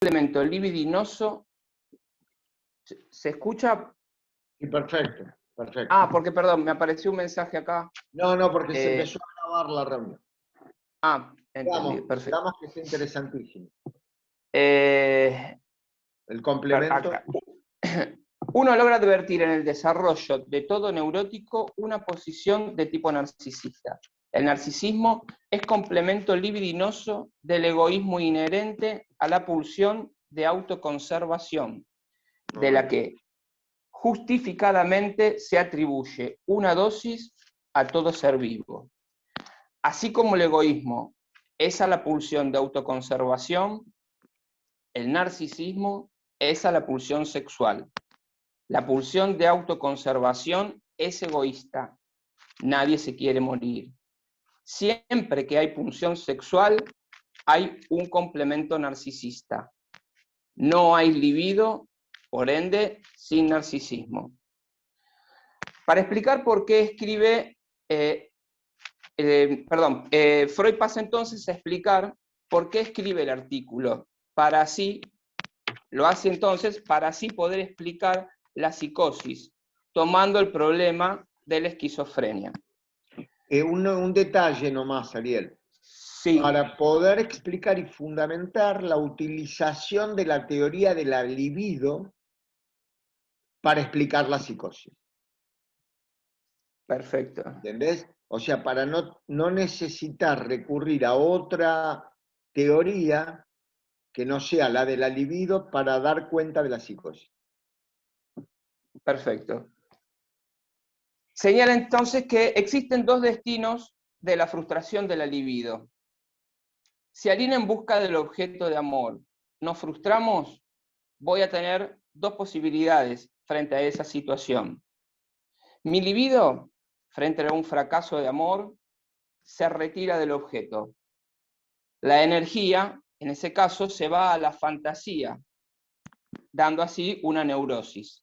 complemento libidinoso. ¿Se escucha? Sí, perfecto, perfecto. Ah, porque perdón, me apareció un mensaje acá. No, porque se empezó a grabar la reunión. Ah, entendido, perfecto. Digamos que es interesantísimo. Eh, El complemento. acá. Uno logra advertir en el desarrollo de todo neurótico una posición de tipo narcisista. El narcisismo es complemento libidinoso del egoísmo inherente a la pulsión de autoconservación, de la que justificadamente se atribuye una dosis a todo ser vivo. Así como el egoísmo es a la pulsión de autoconservación, el narcisismo es a la pulsión sexual. La pulsión de autoconservación es egoísta. Nadie se quiere morir. Siempre que hay pulsión sexual, hay un complemento narcisista. No hay libido, por ende, sin narcisismo. Para explicar por qué escribe, Freud pasa entonces a explicar por qué escribe el artículo. Lo hace entonces para así poder explicar la psicosis, tomando el problema de la esquizofrenia. Un detalle nomás, Ariel. Sí. Para poder explicar y fundamentar la utilización de la teoría de la libido para explicar la psicosis. Perfecto. ¿Entendés? O sea, para no necesitar recurrir a otra teoría que no sea la de la libido para dar cuenta de la psicosis. Perfecto. Señala entonces que existen dos destinos de la frustración de la libido. Si al ir en busca del objeto de amor nos frustramos, voy a tener dos posibilidades frente a esa situación. Mi libido, frente a un fracaso de amor, se retira del objeto. La energía, en ese caso, se va a la fantasía, dando así una neurosis.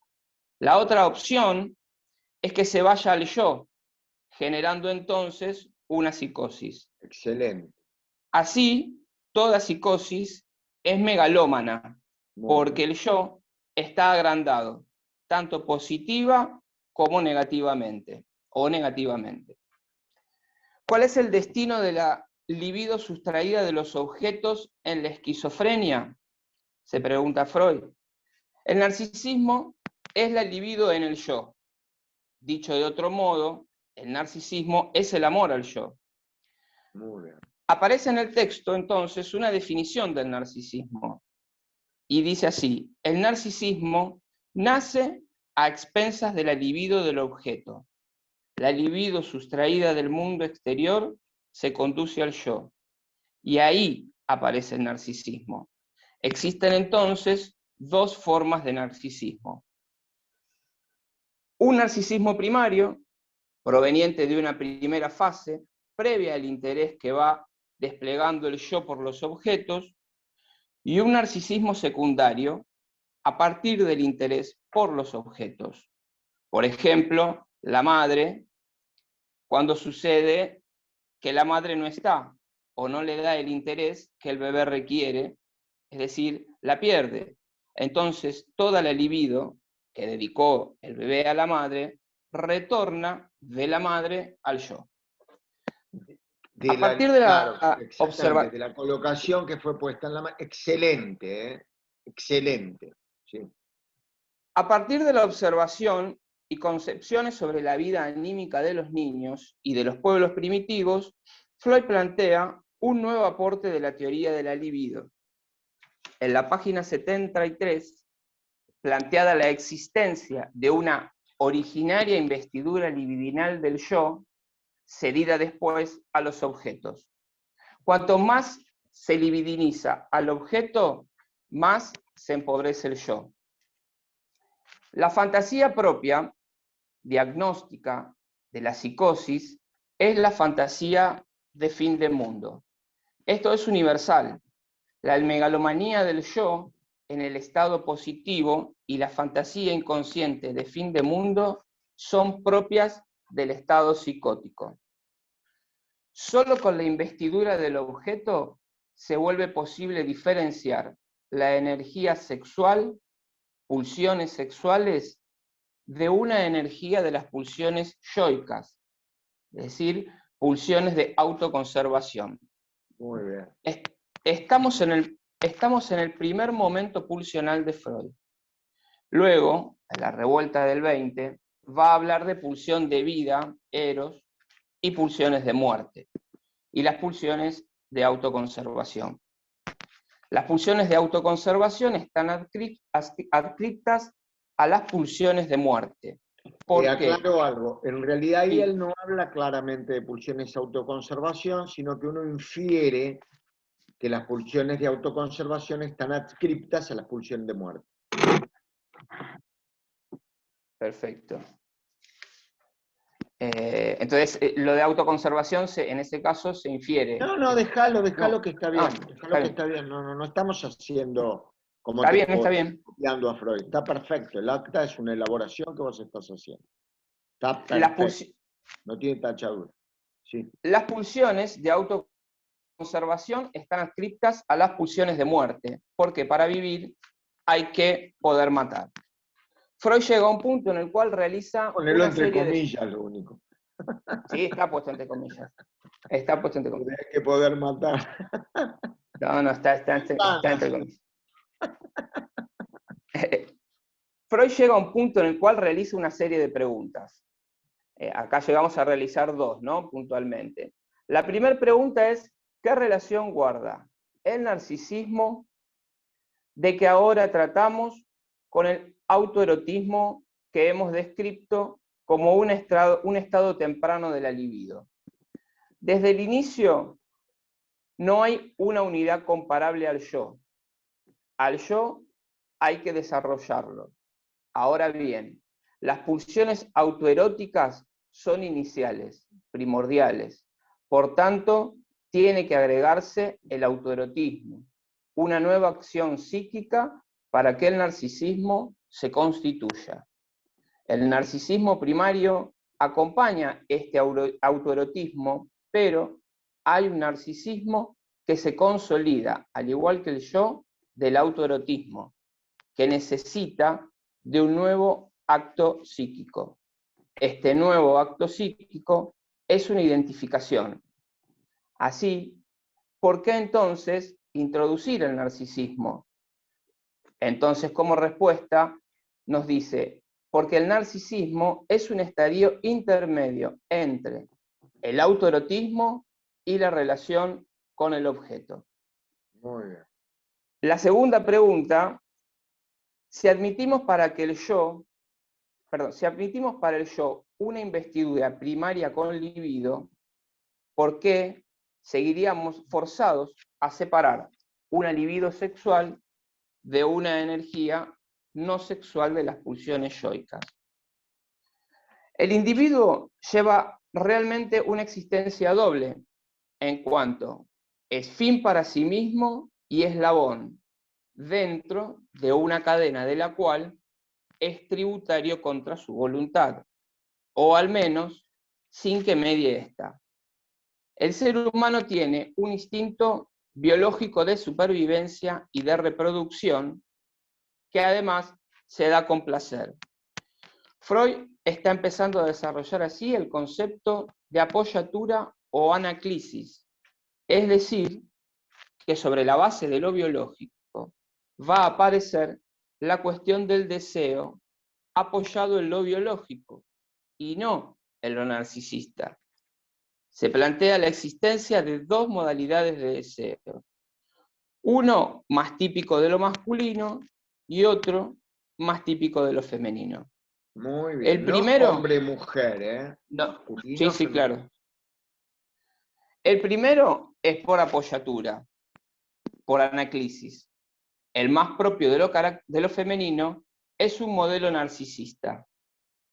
La otra opción es que se vaya al yo, generando entonces una psicosis. Excelente. Así, toda psicosis es megalómana, porque el yo está agrandado, tanto positiva como negativamente, o negativamente. ¿Cuál es el destino de la libido sustraída de los objetos en la esquizofrenia? Se pregunta Freud. El narcisismo es la libido en el yo. Dicho de otro modo, el narcisismo es el amor al yo. Muy bien. Aparece en el texto entonces una definición del narcisismo y dice así: el narcisismo nace a expensas de la libido del objeto. La libido sustraída del mundo exterior se conduce al yo y ahí aparece el narcisismo. Existen entonces dos formas de narcisismo. Un narcisismo primario, proveniente de una primera fase, previa al interés que va desplegando el yo por los objetos, y un narcisismo secundario, a partir del interés por los objetos. Por ejemplo, la madre, cuando sucede que la madre no está o no le da el interés que el bebé requiere, es decir, la pierde. Entonces, toda la libido que dedicó el bebé a la madre retorna de la madre al yo. A partir de la observación, de la colocación que fue puesta en la mano. Excelente, excelente. Sí. A partir de la observación y concepciones sobre la vida anímica de los niños y de los pueblos primitivos, Freud plantea un nuevo aporte de la teoría de la libido. En la página 73, planteada la existencia de una originaria investidura libidinal del yo, cedida después a los objetos. Cuanto más se libidiniza al objeto, más se empobrece el yo. La fantasía propia, diagnóstica, de la psicosis, es la fantasía de fin de mundo. Esto es universal. La megalomanía del yo en el estado positivo y la fantasía inconsciente de fin de mundo son propias del estado psicótico. Solo con la investidura del objeto se vuelve posible diferenciar la energía sexual, pulsiones sexuales, de una energía de las pulsiones yoicas, es decir, pulsiones de autoconservación. Muy bien. Estamos en el primer momento pulsional de Freud. Luego, en la revuelta del 20, va a hablar de pulsión de vida, eros, y pulsiones de muerte, y las pulsiones de autoconservación. Las pulsiones de autoconservación están adscritas a las pulsiones de muerte. Te aclaro algo, en realidad ahí él no habla claramente de pulsiones de autoconservación, sino que uno infiere que las pulsiones de autoconservación están adscritas a las pulsiones de muerte. Perfecto. Entonces, lo de autoconservación, en ese caso, se infiere. No, déjalo que está bien. Está bien. Está bien. No estamos haciendo como Está bien. copiando a Freud. Está perfecto. El acta es una elaboración que vos estás haciendo. Está perfecto. No tiene tachadura. Sí. Las pulsiones de autoconservación están adscritas a las pulsiones de muerte, porque para vivir hay que poder matar. Freud llega a un punto en el cual realiza... Ponelo entre comillas, lo único. Sí, está puesto entre comillas. Está puesto entre comillas. Hay que poder matar. No, está entre comillas. Freud llega a un punto en el cual realiza una serie de preguntas. Acá llegamos a realizar dos, ¿no? Puntualmente. La primera pregunta es, ¿qué relación guarda el narcisismo de que ahora tratamos con el autoerotismo que hemos descrito como un estado temprano de la libido? Desde el inicio no hay una unidad comparable al yo. Al yo hay que desarrollarlo. Ahora bien, las pulsiones autoeróticas son iniciales, primordiales. Por tanto, tiene que agregarse el autoerotismo, una nueva acción psíquica para que el narcisismo se constituya. El narcisismo primario acompaña este autoerotismo, pero hay un narcisismo que se consolida, al igual que el yo, del autoerotismo, que necesita de un nuevo acto psíquico. Este nuevo acto psíquico es una identificación. Así, ¿por qué entonces introducir el narcisismo? Entonces, como respuesta, nos dice, porque el narcisismo es un estadio intermedio entre el autoerotismo y la relación con el objeto. Muy bien. La segunda pregunta, si admitimos para el yo una investidura primaria con libido, ¿por qué seguiríamos forzados a separar una libido sexual de una energía no sexual de las pulsiones yoicas? El individuo lleva realmente una existencia doble, en cuanto es fin para sí mismo y eslabón dentro de una cadena de la cual es tributario contra su voluntad, o al menos sin que medie ésta. El ser humano tiene un instinto biológico de supervivencia y de reproducción que además se da con placer. Freud está empezando a desarrollar así el concepto de apoyatura o anaclisis, es decir, que sobre la base de lo biológico va a aparecer la cuestión del deseo apoyado en lo biológico y no en lo narcisista. Se plantea la existencia de dos modalidades de deseo. Uno más típico de lo masculino y otro más típico de lo femenino. Muy bien. El primero, no hombre-mujer, ¿eh? No, sí, claro. El primero es por apoyatura, por anaclisis. El más propio de lo femenino es un modelo narcisista.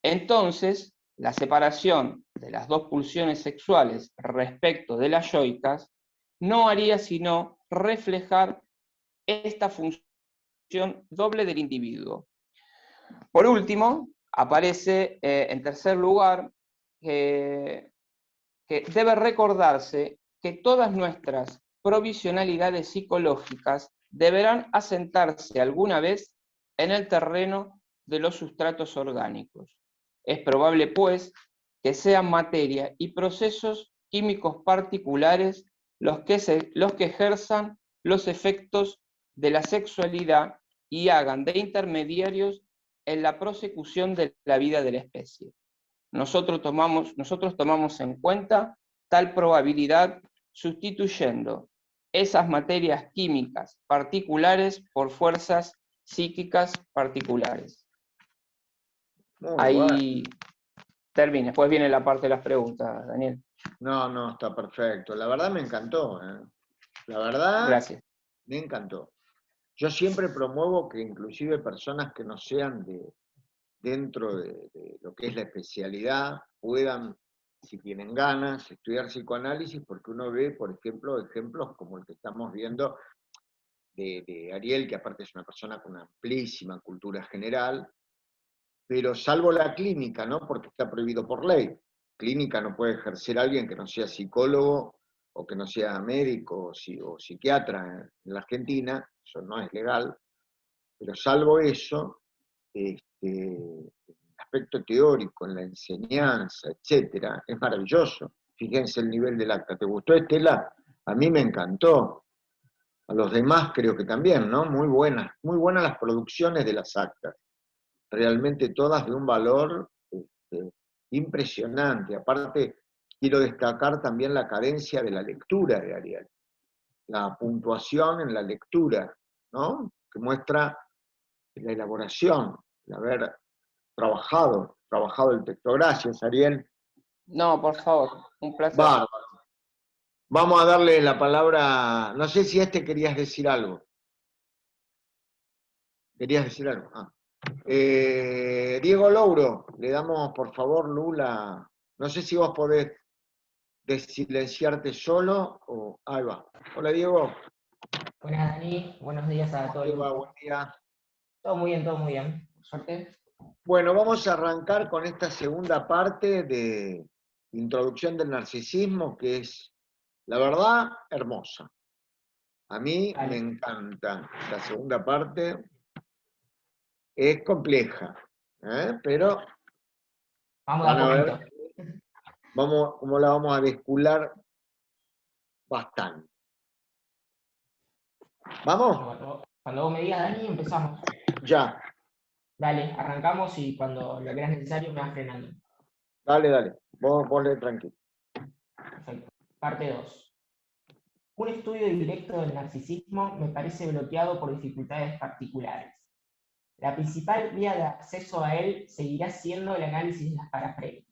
Entonces, la separación de las dos pulsiones sexuales respecto de las yoicas no haría sino reflejar esta función doble del individuo. Por último, aparece en tercer lugar que debe recordarse que todas nuestras provisionalidades psicológicas deberán asentarse alguna vez en el terreno de los sustratos orgánicos. Es probable, pues, que sean materia y procesos químicos particulares los que ejerzan los efectos de la sexualidad y hagan de intermediarios en la prosecución de la vida de la especie. Nosotros tomamos en cuenta tal probabilidad sustituyendo esas materias químicas particulares por fuerzas psíquicas particulares. Ahí termina. Después viene la parte de las preguntas, Daniel. No, está perfecto. La verdad me encantó. La verdad, gracias. Me encantó. Yo siempre promuevo que inclusive personas que no sean dentro de lo que es la especialidad puedan, si tienen ganas, estudiar psicoanálisis, porque uno ve, por ejemplo, ejemplos como el que estamos viendo de Ariel, que aparte es una persona con una amplísima cultura general, pero salvo la clínica, ¿no? Porque está prohibido por ley. Clínica no puede ejercer alguien que no sea psicólogo o que no sea médico o psiquiatra en la Argentina, eso no es legal, pero salvo eso, el aspecto teórico en la enseñanza, etcétera, es maravilloso. Fíjense el nivel del acta. ¿Te gustó, Estela? A mí me encantó. A los demás creo que también, ¿no? Muy buenas las producciones de las actas. Realmente todas de un valor impresionante. Aparte, quiero destacar también la cadencia de la lectura de Ariel. La puntuación en la lectura, ¿no? Que muestra la elaboración, el haber trabajado el texto. Gracias, Ariel. No, por favor, un placer. Bárbaro. Vamos a darle la palabra, no sé si querías decir algo. ¿Querías decir algo? Diego Louro, le damos por favor, Lula, no sé si vos podés desilenciarte solo o... Ahí va. Hola, Diego. Buenas, Dani. Buenos días a todo el grupo. Buen día. Todo muy bien. Por suerte. Bueno, vamos a arrancar con esta segunda parte de introducción del narcisismo, que es, la verdad, hermosa. A mí me encanta la segunda parte. Es compleja, pero vamos van a a ver cómo la vamos a descular bastante. ¿Vamos? Cuando vos me digas, Dani, empezamos. Ya. Dale, arrancamos y cuando lo creas necesario me vas frenando. Dale. Vos lee tranquilo. Perfecto. Parte 2. Un estudio directo del narcisismo me parece bloqueado por dificultades particulares. La principal vía de acceso a él seguirá siendo el análisis de las parafrenias.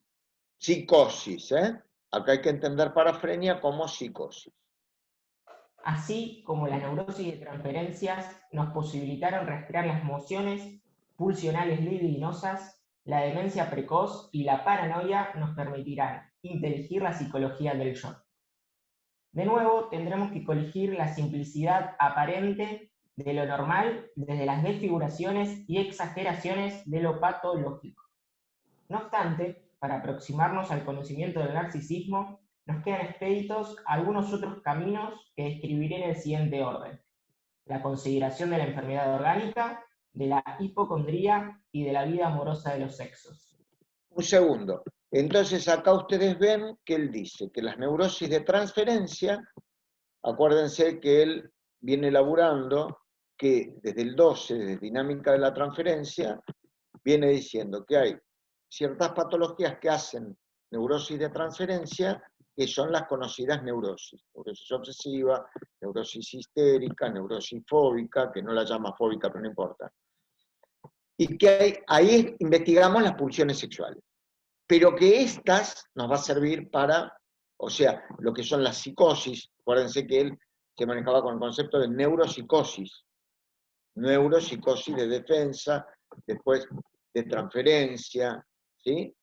Psicosis, Acá hay que entender parafrenia como psicosis. Así como las neurosis de transferencias nos posibilitaron rastrear las emociones pulsionales libidinosas, la demencia precoz y la paranoia nos permitirán inteligir la psicología del yo. De nuevo, tendremos que colegir la simplicidad aparente de lo normal desde las desfiguraciones y exageraciones de lo patológico. No obstante, para aproximarnos al conocimiento del narcisismo, nos quedan expeditos algunos otros caminos que describiré en el siguiente orden: la consideración de la enfermedad orgánica, de la hipocondría y de la vida amorosa de los sexos. Un segundo. Entonces acá ustedes ven que él dice que las neurosis de transferencia, acuérdense que él viene elaborando que desde el 12, desde Dinámica de la Transferencia, viene diciendo que hay ciertas patologías que hacen neurosis de transferencia, que son las conocidas neurosis. Neurosis obsesiva, neurosis histérica, neurosis fóbica, que no la llama fóbica, pero no importa. Y que ahí investigamos las pulsiones sexuales. Pero que estas nos va a servir para, o sea, lo que son las psicosis. Acuérdense que él se manejaba con el concepto de neuropsicosis. Neuropsicosis de defensa, después de transferencia, ¿sí?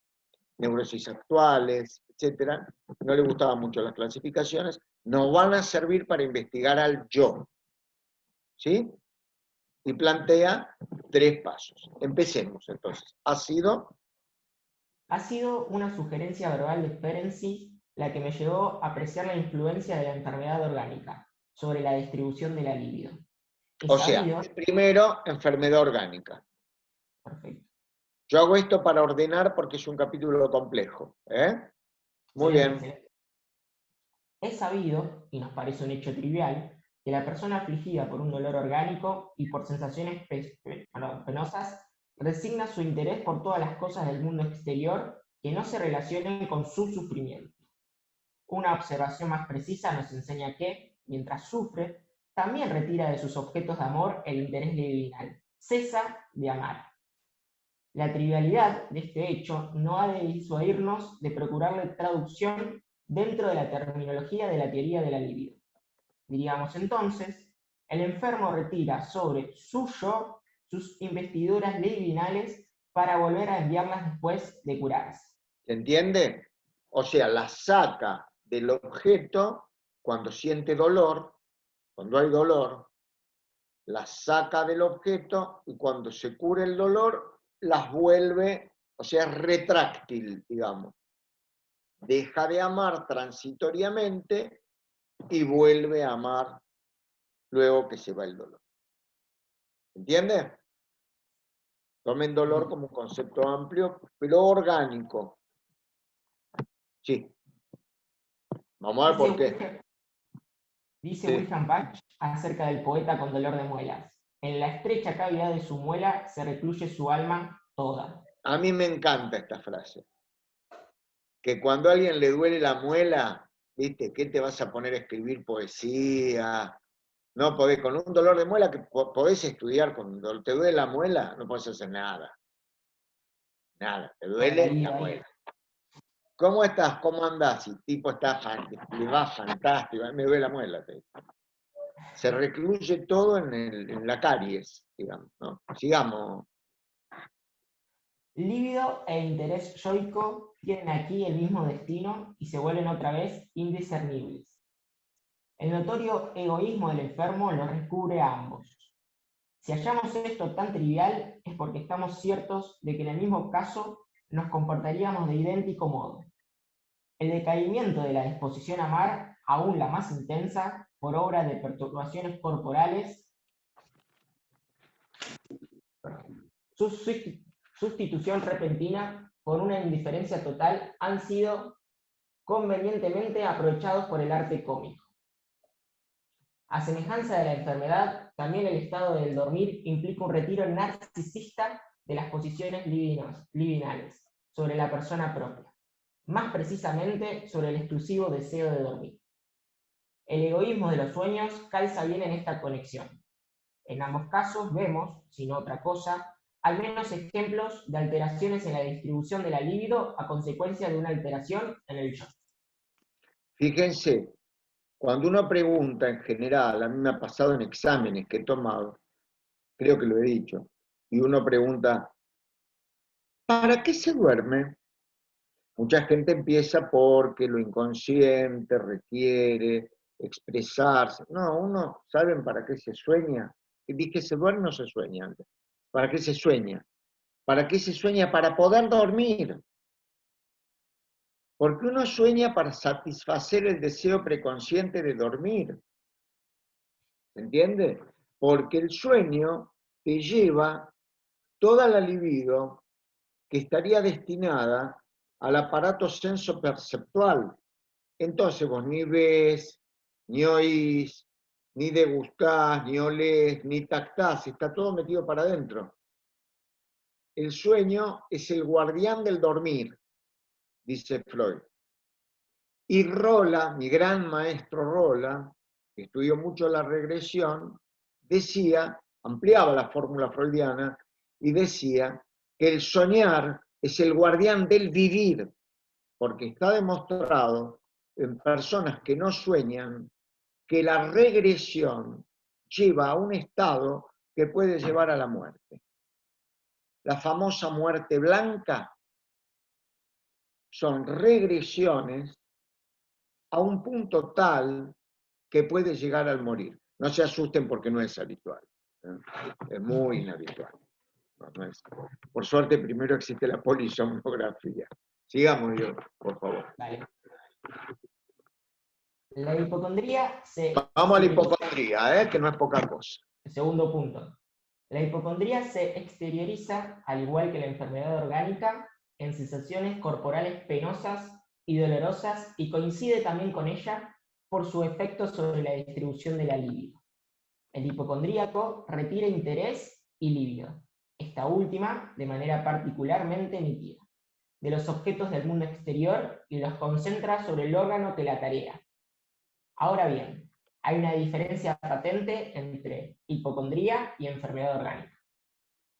Neurosis actuales, etc. No le gustaban mucho las clasificaciones. Nos van a servir para investigar al yo, ¿sí? Y plantea 3 pasos. Empecemos entonces. Ha sido una sugerencia verbal de Ferenczi la que me llevó a apreciar la influencia de la enfermedad orgánica sobre la distribución de la libido. O sea, primero, enfermedad orgánica. Perfecto. Yo hago esto para ordenar porque es un capítulo complejo. Muy bien. Excelente. Es sabido, y nos parece un hecho trivial, que la persona afligida por un dolor orgánico y por sensaciones penosas resigna su interés por todas las cosas del mundo exterior que no se relacionen con su sufrimiento. Una observación más precisa nos enseña que, mientras sufre, también retira de sus objetos de amor el interés libidinal. Cesa de amar. La trivialidad de este hecho no ha de disuadirnos de procurarle traducción dentro de la terminología de la teoría de la libido. Diríamos entonces, el enfermo retira sobre su yo sus investiduras libidinales para volver a enviarlas después de curarse. ¿Se entiende? O sea, las saca del objeto cuando siente dolor, cuando hay dolor, las saca del objeto y cuando se cura el dolor, las vuelve, o sea, es retráctil, digamos. Deja de amar transitoriamente y vuelve a amar luego que se va el dolor. ¿Entiende? Tomen dolor como un concepto amplio, pero orgánico. Sí. Vamos a ver por qué. Dice Wilhelm Bach acerca del poeta con dolor de muelas. En la estrecha cavidad de su muela se recluye su alma toda. A mí me encanta esta frase. Que cuando a alguien le duele la muela, ¿viste? ¿Qué te vas a poner a escribir poesía? No podés, con un dolor de muela que podés estudiar, cuando te duele la muela, no podés hacer nada. Nada, te duele la muela. ¿Cómo estás? ¿Cómo andás? Y el tipo le va fantástico, me duele la muela. Se recluye todo en la caries, digamos, ¿no? Sigamos. Líbido e interés yoico tienen aquí el mismo destino y se vuelven otra vez indiscernibles. El notorio egoísmo del enfermo los recubre a ambos. Si hallamos esto tan trivial es porque estamos ciertos de que en el mismo caso nos comportaríamos de idéntico modo. El decaimiento de la disposición a amar, aún la más intensa, por obra de perturbaciones corporales, su sustitución repentina por una indiferencia total han sido convenientemente aprovechados por el arte cómico. A semejanza de la enfermedad, también el estado del dormir implica un retiro narcisista de las posiciones libidinales sobre la persona propia, más precisamente sobre el exclusivo deseo de dormir. El egoísmo de los sueños calza bien en esta conexión. En ambos casos vemos, si no otra cosa, al menos ejemplos de alteraciones en la distribución de la libido a consecuencia de una alteración en el yo. Fíjense, cuando uno pregunta en general, a mí me ha pasado en exámenes que he tomado, creo que lo he dicho, y uno pregunta, ¿para qué se duerme? Mucha gente empieza porque lo inconsciente requiere expresarse. No, uno, ¿saben para qué se sueña? Y dije, ¿se duerme o se sueña antes? ¿Para qué se sueña? ¿Para qué se sueña? Para poder dormir. Porque uno sueña para satisfacer el deseo preconsciente de dormir. ¿Se entiende? Porque el sueño te lleva toda la libido que estaría destinada al aparato sensoperceptual. Entonces vos ni ves, ni oís, ni degustás, ni olés, ni tactás, está todo metido para adentro. El sueño es el guardián del dormir, dice Freud. Y Rolla, mi gran maestro Rolla, que estudió mucho la regresión, decía, ampliaba la fórmula freudiana y decía que el soñar es el guardián del vivir, porque está demostrado en personas que no sueñan que la regresión lleva a un estado que puede llevar a la muerte. La famosa muerte blanca son regresiones a un punto tal que puede llegar al morir. No se asusten porque no es habitual. Es muy inhabitual. No es. Por suerte, primero existe la polisomnografía. Sigamos, Dios, por favor. Vale. La hipocondría se... Vamos a la hipocondría, que no es poca cosa. Segundo punto. La hipocondría se exterioriza, al igual que la enfermedad orgánica, en sensaciones corporales penosas y dolorosas, y coincide también con ella por su efecto sobre la distribución de la libido. El hipocondríaco retira interés y libido, esta última de manera particularmente nítida, de los objetos del mundo exterior y los concentra sobre el órgano que la tarea. Ahora bien, hay una diferencia patente entre hipocondría y enfermedad orgánica.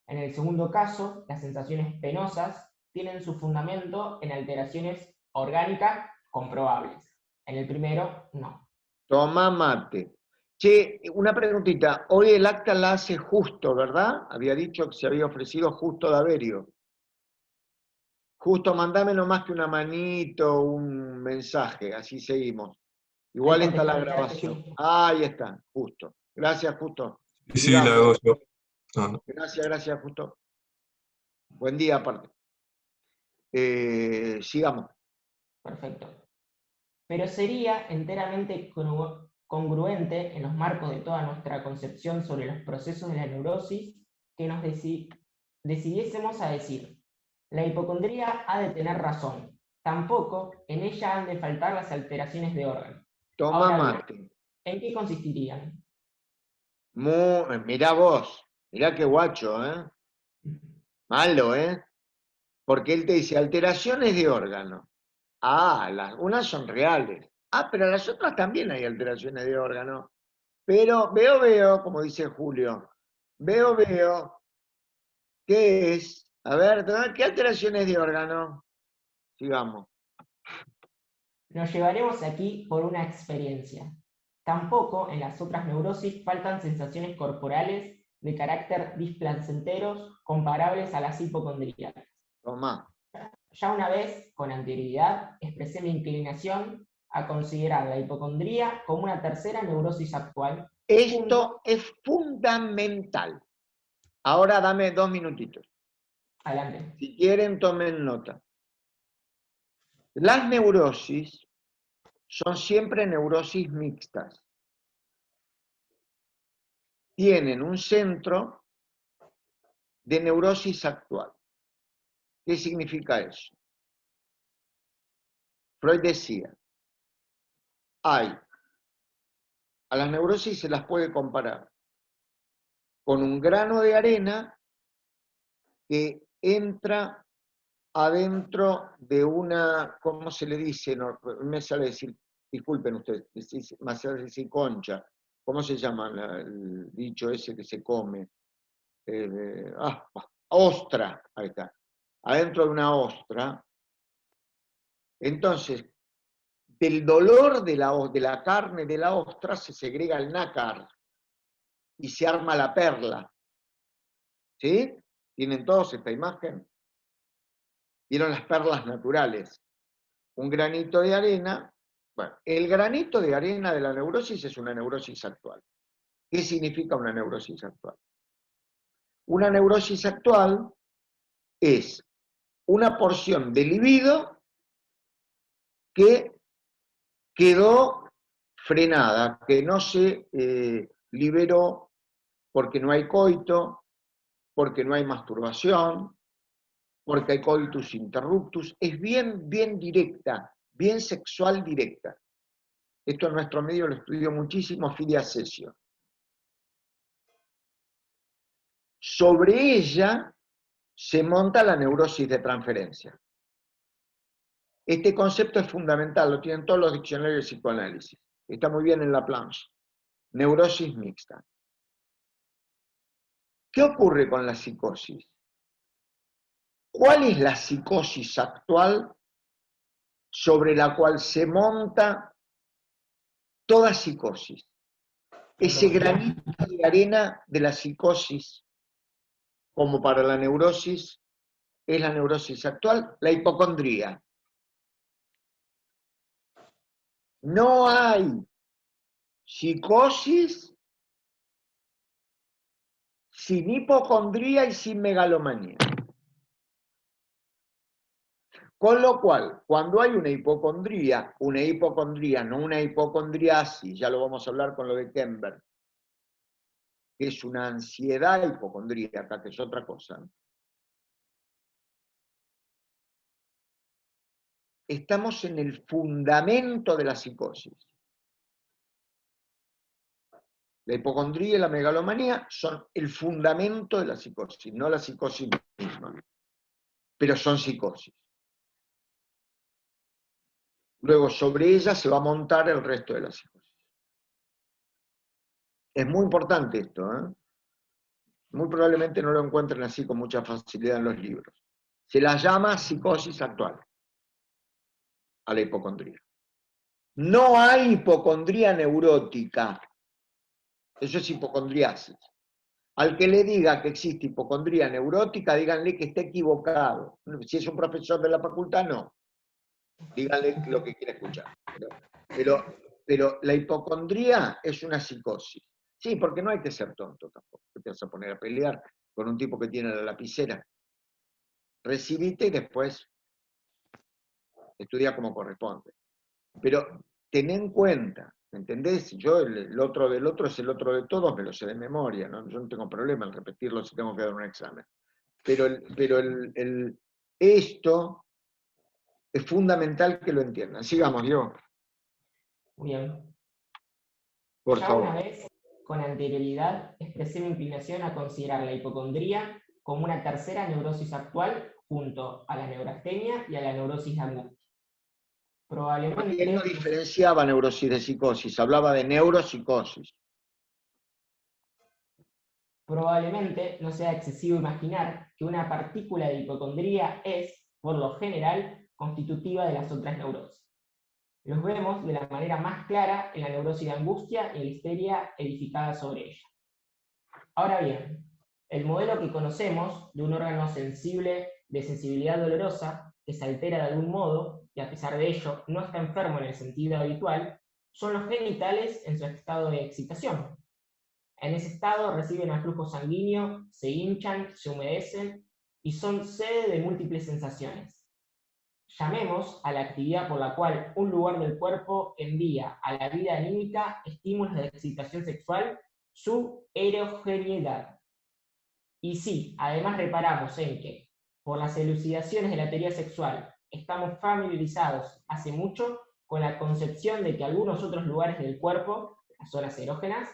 En el segundo caso, las sensaciones penosas tienen su fundamento en alteraciones orgánicas comprobables. En el primero, no. Toma mate. Che, una preguntita. Hoy el acta la hace Justo, ¿verdad? Había dicho que se había ofrecido Justo Daverio. Justo, mandame nomás que una manito, un mensaje, así seguimos. Igual está la grabación. Ahí está, Justo. Gracias, Justo. Sí, la hago yo. No. Gracias, Justo. Buen día, aparte. Sigamos. Perfecto. Pero sería enteramente congruente en los marcos de toda nuestra concepción sobre los procesos de la neurosis que nos decidiésemos a decir: la hipocondría ha de tener razón, tampoco en ella han de faltar las alteraciones de órgano. Toma Ahora mate. bien, ¿en qué consistirían? Mirá vos, mirá qué guacho, ¿eh? Malo, ¿eh? Porque él te dice alteraciones de órgano. Unas son reales. Pero las otras también hay alteraciones de órgano. Pero veo, como dice Julio, veo, ¿qué es? A ver, ¿qué alteraciones de órgano? Sigamos. Nos llevaremos aquí por una experiencia. Tampoco en las otras neurosis faltan sensaciones corporales de carácter displacenteros comparables a las hipocondríacas. Tomá. Ya una vez, con anterioridad, expresé mi inclinación a considerar la hipocondría como una tercera neurosis actual. Esto es fundamental. Ahora dame 2 minutitos. Adelante. Si quieren, tomen nota. Las neurosis son siempre neurosis mixtas. Tienen un centro de neurosis actual. ¿Qué significa eso? Freud decía, a las neurosis se las puede comparar con un grano de arena que entra adentro de una, ¿cómo se le dice? No, me sale decir, disculpen ustedes, me sale decir concha. ¿Cómo se llama el dicho ese que se come? Ostra, ahí está. Adentro de una ostra. Entonces, del dolor de la carne de la ostra se segrega el nácar y se arma la perla. ¿Sí? ¿Tienen todos esta imagen? ¿Vieron las perlas naturales? Un granito de arena. Bueno, el granito de arena de la neurosis es una neurosis actual. ¿Qué significa una neurosis actual? Una neurosis actual es una porción de libido que quedó frenada, que no se liberó porque no hay coito, porque no hay masturbación, porque hay coitus interruptus. Es bien directa, bien sexual directa. Esto en nuestro medio lo estudió muchísimo Fidia Sessio. Sobre ella se monta la neurosis de transferencia. Este concepto es fundamental, lo tienen todos los diccionarios de psicoanálisis. Está muy bien en la plancha. Neurosis mixta. ¿Qué ocurre con la psicosis? ¿Cuál es la psicosis actual sobre la cual se monta toda psicosis? Ese granito de arena de la psicosis, como para la neurosis, es la neurosis actual, la hipocondría. No hay psicosis sin hipocondría y sin megalomanía. Con lo cual, cuando hay una hipocondría, no una hipocondriasis, ya lo vamos a hablar con lo de Kember, que es una ansiedad hipocondríaca, que es otra cosa, estamos en el fundamento de la psicosis. La hipocondría y la megalomanía son el fundamento de la psicosis, no la psicosis misma, pero son psicosis. Luego sobre ella se va a montar el resto de la psicosis. Es muy importante esto, ¿eh? Muy probablemente no lo encuentren así con mucha facilidad en los libros. Se la llama psicosis actual a la hipocondría. No hay hipocondría neurótica. Eso es hipocondriasis. Al que le diga que existe hipocondría neurótica, díganle que está equivocado. Si es un profesor de la facultad, no. Díganle lo que quiere escuchar. Pero la hipocondría es una psicosis. Sí, porque no hay que ser tonto tampoco. Te vas a poner a pelear con un tipo que tiene la lapicera. Recibite y después estudia como corresponde. Pero ten en cuenta, ¿me entendés? Yo el otro del otro es el otro de todos, me lo sé de memoria, ¿no? Yo no tengo problema en repetirlo si tengo que dar un examen. Pero esto es fundamental que lo entiendan. Sigamos, Diego. Muy bien. Por Ya favor. una vez, con anterioridad, expresé mi inclinación a considerar la hipocondría como una tercera neurosis actual junto a la neurastenia y a la neurosis de angustia. Él Probablemente, no diferenciaba neurosis de psicosis, hablaba de neuropsicosis. probablemente no sea excesivo imaginar que una partícula de hipocondría es, por lo general, constitutiva de las otras neurosis. Los vemos de la manera más clara en la neurosis de angustia y la histeria edificada sobre ella. Ahora bien, el modelo que conocemos de un órgano sensible de sensibilidad dolorosa que se altera de algún modo y a pesar de ello no está enfermo en el sentido habitual, son los genitales en su estado de excitación. En ese estado reciben el flujo sanguíneo, se hinchan, se humedecen y son sede de múltiples sensaciones. Llamemos a la actividad por la cual un lugar del cuerpo envía a la vida anímica estímulos de excitación sexual su erogeneidad. Y si además reparamos en que, por las elucidaciones de la teoría sexual, estamos familiarizados hace mucho con la concepción de que algunos otros lugares del cuerpo, las zonas erógenas,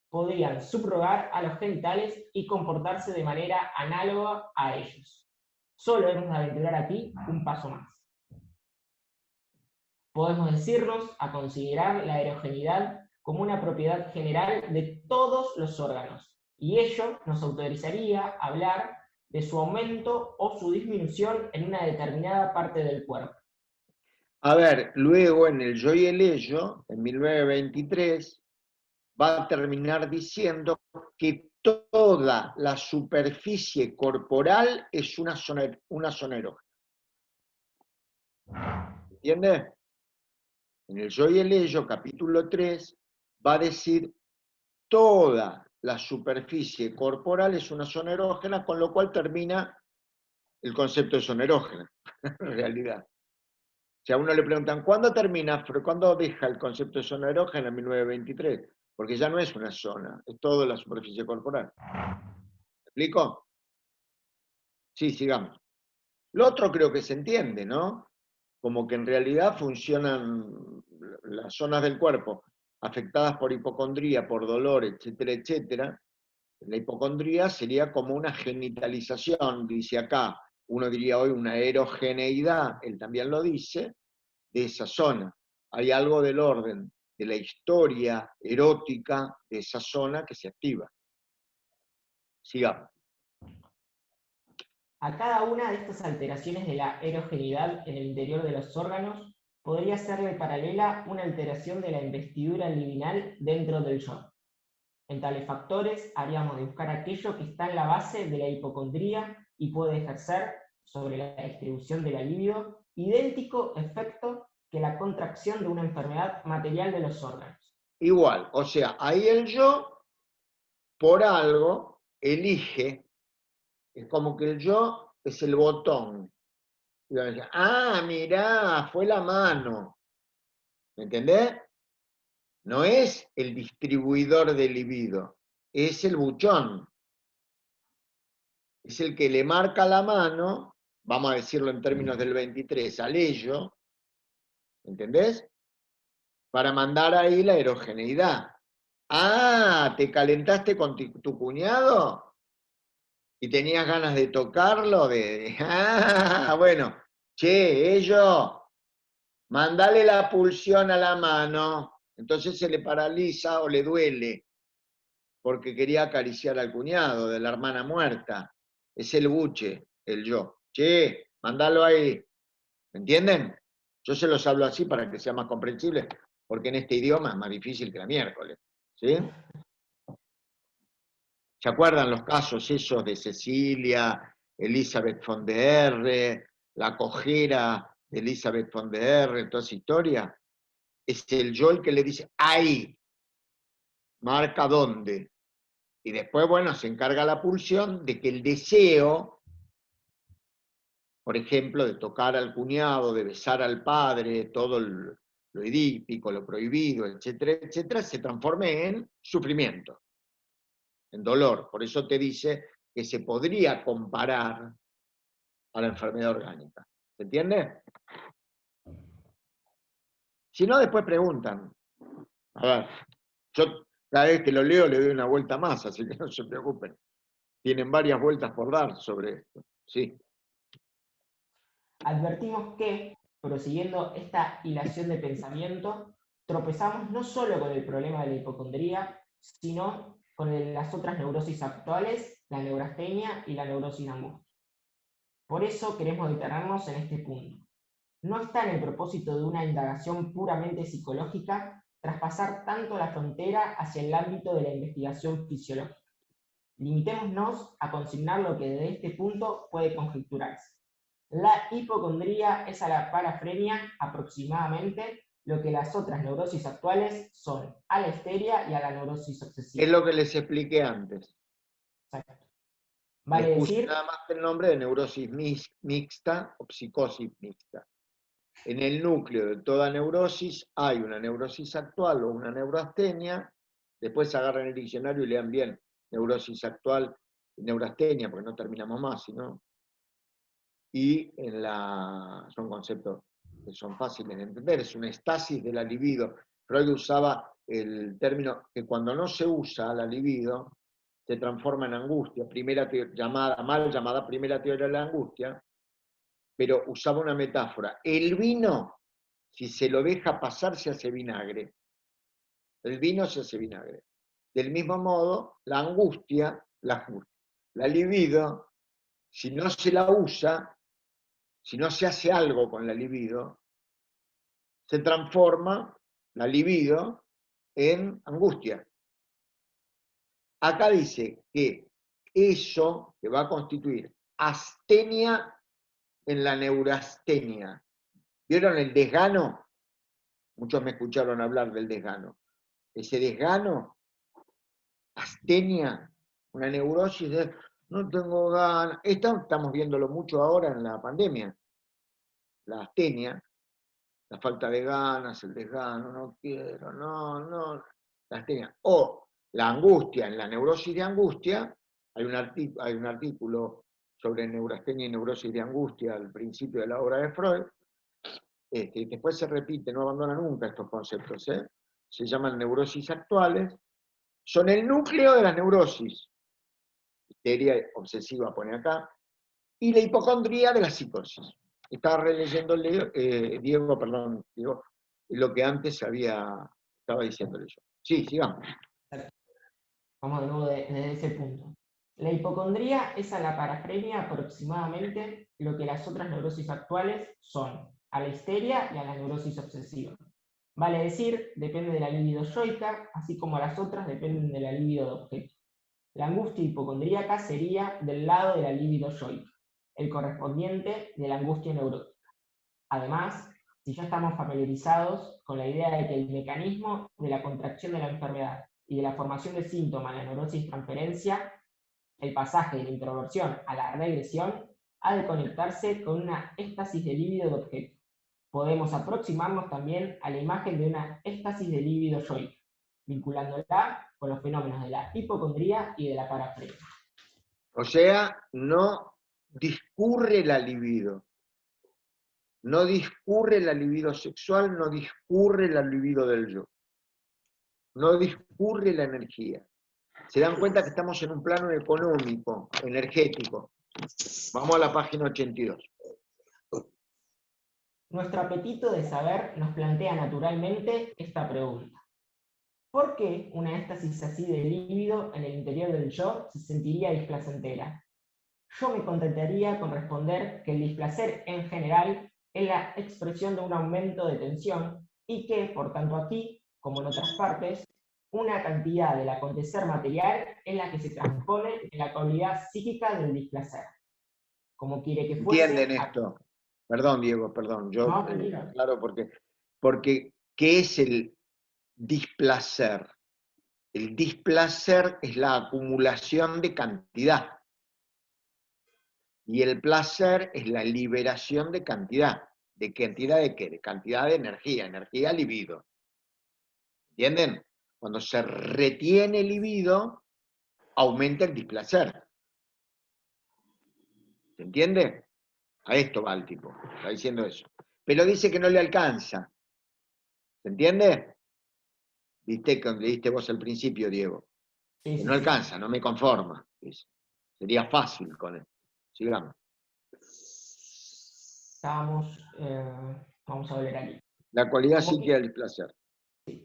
podrían subrogar a los genitales y comportarse de manera análoga a ellos. Solo hemos de aventurar aquí un paso más. Podemos decirnos a considerar la erogeneidad como una propiedad general de todos los órganos, y ello nos autorizaría a hablar de su aumento o su disminución en una determinada parte del cuerpo. A ver, luego en el Yo y el Ello, en 1923, va a terminar diciendo que toda la superficie corporal es una zona erógena. ¿Entiendes? En el Yo y el Ello, capítulo 3, va a decir toda la superficie corporal es una zona erógena, con lo cual termina el concepto de zona erógena, en realidad. Si a uno le preguntan, ¿cuándo termina? ¿Cuándo deja el concepto de zona erógena? En 1923. Porque ya no es una zona, es toda la superficie corporal. ¿Me explico? Sí, sigamos. Lo otro creo que se entiende, ¿no? Como que en realidad funcionan las zonas del cuerpo afectadas por hipocondría, por dolor, etcétera, etcétera. La hipocondría sería como una genitalización, dice acá, uno diría hoy una erogeneidad, él también lo dice, de esa zona. Hay algo del orden de la historia erótica de esa zona que se activa. Sigamos. A cada una de estas alteraciones de la erogeneidad en el interior de los órganos podría serle paralela una alteración de la investidura libidinal dentro del yo. En tales factores haríamos de buscar aquello que está en la base de la hipocondría y puede ejercer sobre la distribución de la libido idéntico efecto que la contracción de una enfermedad material de los órganos. Igual, o sea, ahí el yo, por algo, elige, es como que el yo es el botón. Y van a decir, ah, mirá, fue la mano. ¿Me entendés? No es el distribuidor de libido, es el buchón. Es el que le marca la mano, vamos a decirlo en términos del 23, al ello, ¿entendés? Para mandar ahí la erogeneidad. Ah, ¿te calentaste con tu cuñado? ¿Y tenías ganas de tocarlo? Ah, bueno, che, ello, mandale la pulsión a la mano. Entonces se le paraliza o le duele, porque quería acariciar al cuñado de la hermana muerta. Es el buche, el yo. Che, mandalo ahí. ¿Me entienden? Yo se los hablo así para que sea más comprensible, porque en este idioma es más difícil que la miércoles. ¿Sí? ¿Se acuerdan los casos esos de Cecilia, Elizabeth von der R, la cojera de Elizabeth von der R, toda esa historia? Es el yo el que le dice, ahí, marca dónde. Y después, bueno, se encarga la pulsión de que el deseo, por ejemplo, de tocar al cuñado, de besar al padre, todo lo edípico, lo prohibido, etcétera, etcétera, se transforme en sufrimiento, en dolor. Por eso te dice que se podría comparar a la enfermedad orgánica. ¿Se entiende? Si no, después preguntan. A ver, yo cada vez que lo leo le doy una vuelta más, así que no se preocupen. Tienen varias vueltas por dar sobre esto. Sí. Advertimos que, prosiguiendo esta hilación de pensamiento, tropezamos no solo con el problema de la hipocondría, sino con las otras neurosis actuales, la neurastenia y la neurosis de angustia. Por eso queremos detenernos en este punto. No está en el propósito de una indagación puramente psicológica traspasar tanto la frontera hacia el ámbito de la investigación fisiológica. Limitémonos a consignar lo que desde este punto puede conjeturarse. La hipocondría es a la parafrenia aproximadamente lo que las otras neurosis actuales son a la histeria y a la neurosis obsesiva. Es lo que les expliqué antes. Exacto. Vale les puse decir, nada más el nombre de neurosis mixta o psicosis mixta. En el núcleo de toda neurosis hay una neurosis actual o una neurastenia. Después agarran el diccionario y lean bien neurosis actual y neurastenia, porque no terminamos más, sino. Y son conceptos que son fáciles de entender, es una estasis de la libido. Freud usaba el término que cuando no se usa la libido, se transforma en angustia, mal llamada primera teoría de la angustia, pero usaba una metáfora. El vino, si se lo deja pasar, se hace vinagre. El vino se hace vinagre. Del mismo modo, la angustia, la libido, si no se la usa, si no se hace algo con la libido, se transforma la libido en angustia. Acá dice que eso que va a constituir astenia en la neurastenia. ¿Vieron el desgano? Muchos me escucharon hablar del desgano. Ese desgano, astenia, una neurosis de no tengo ganas. Estamos viéndolo mucho ahora en la pandemia. La astenia, la falta de ganas, el desgano, no quiero, no, la astenia. O la angustia, en la neurosis de angustia, hay un artículo sobre neurastenia y neurosis de angustia al principio de la obra de Freud. Después se repite, no abandona nunca estos conceptos. Se llaman neurosis actuales, son el núcleo de las neurosis. Histeria obsesiva pone acá, y la hipocondría de la psicosis. Estaba releyendo Diego, lo que antes estaba diciéndole yo. Sí, sigamos. vamos de nuevo desde ese punto. La hipocondría es a la parafrenia aproximadamente lo que las otras neurosis actuales son a la histeria y a la neurosis obsesiva. Vale decir, depende de la libido yoica, así como las otras dependen de la libido de objeto. La angustia hipocondríaca sería del lado de la libido yoica, el correspondiente de la angustia neurótica. Además, si ya estamos familiarizados con la idea de que el mecanismo de la contracción de la enfermedad y de la formación de síntomas en la neurosis transferencia, el pasaje de la introversión a la regresión, ha de conectarse con una éxtasis de libido de objeto. Podemos aproximarnos también a la imagen de una éxtasis de libido yoica. vinculándola con los fenómenos de la hipocondría y de la parafrenia. O sea, no discurre la libido. No discurre la libido sexual, no discurre la libido del yo. No discurre la energía. Se dan cuenta que estamos en un plano económico, energético. Vamos a la página 82. Nuestro apetito de saber nos plantea naturalmente esta pregunta. ¿Por qué una éxtasis así de líbido en el interior del yo se sentiría displacentera? Yo me contentaría con responder que el displacer en general es la expresión de un aumento de tensión y que, por tanto aquí, como en otras partes, una cantidad del acontecer material es la que se transpone en la cualidad psíquica del displacer. Como quiere que fuese... ¿Entienden esto? Perdón, Diego, perdón. Yo, No, tranquilo. claro, porque ¿qué es el displacer? El displacer es la acumulación de cantidad. Y el placer es la liberación de cantidad. ¿De cantidad de qué? De cantidad de energía libido. ¿Entienden? Cuando se retiene libido, aumenta el displacer. ¿Se entiende? A esto va el tipo, está diciendo eso. Pero dice que no le alcanza. ¿Se entiende? ¿Viste que leíste vos al principio, Diego? Sí, Que sí, no sí. alcanza, no me conforma. Dice. Sería fácil con esto. Sigamos. Vamos a volver aquí. La cualidad Como psíquica del displacer.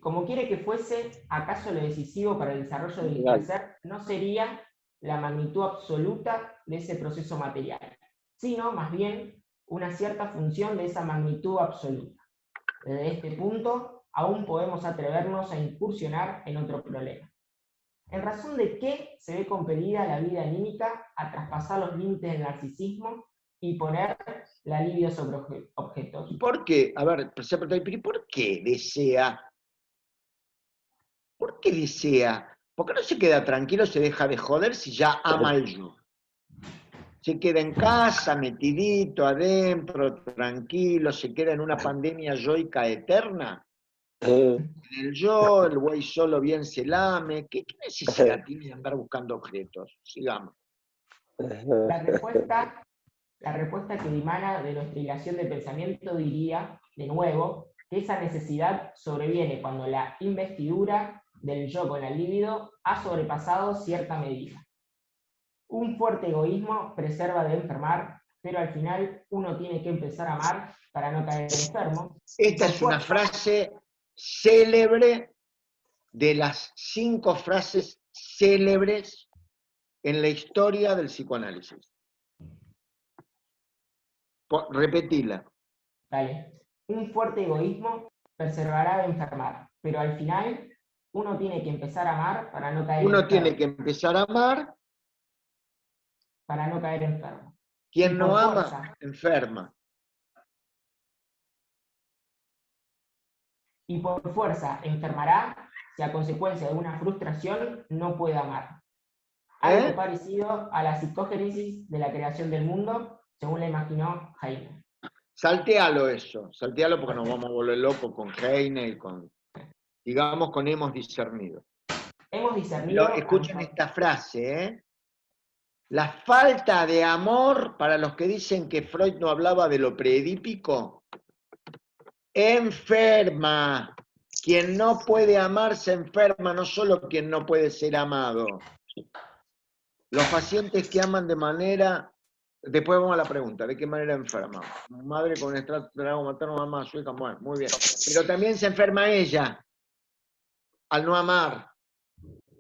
Como quiere que fuese, ¿acaso lo decisivo para el desarrollo del placer no sería la magnitud absoluta de ese proceso material, sino más bien una cierta función de esa magnitud absoluta? Desde este punto, aún podemos atrevernos a incursionar en otro problema. ¿En razón de qué se ve compelida la vida anímica a traspasar los límites del narcisismo y poner la libido sobre objetos? ¿Y por qué? A ver, ¿por qué desea? ¿Por qué desea? ¿Por qué no se queda tranquilo, se deja de joder si ya ama al yo? Se queda en casa, metidito, adentro, tranquilo, se queda en una pandemia yoica eterna. En el yo, el güey solo bien se lame. ¿Qué necesidad tiene de andar buscando objetos? Sigamos. La respuesta que dimana de nuestra hilación de pensamiento diría, de nuevo, que esa necesidad sobreviene cuando la investidura del yo con la libido ha sobrepasado cierta medida. Un fuerte egoísmo preserva de enfermar, pero al final uno tiene que empezar a amar para no caer enfermo. Esta es una frase célebre de las 5 frases célebres en la historia del psicoanálisis. Repetila. Vale. Un fuerte egoísmo preservará de enfermar, pero al final uno tiene que empezar a amar para no caer enfermo. Uno tiene que empezar a amar. Para no caer enfermo. Quien no ama, enferma. Y por fuerza enfermará si a consecuencia de una frustración no puede amar. Algo parecido a la psicogénesis de la creación del mundo, según la imaginó Heine. Saltealo eso, saltealo porque nos vamos a volver locos con Heine y con... Digamos con hemos discernido. Hemos discernido... Pero escuchen esta frase, ¿eh? La falta de amor, para los que dicen que Freud no hablaba de lo preedípico, enferma. Quien no puede amar se enferma, no solo quien no puede ser amado. Los pacientes que aman de manera... Después vamos a la pregunta, ¿de qué manera enferma? Madre con estrato materno, mamá, su hija, bueno, muy bien. Pero también se enferma ella, al no amar.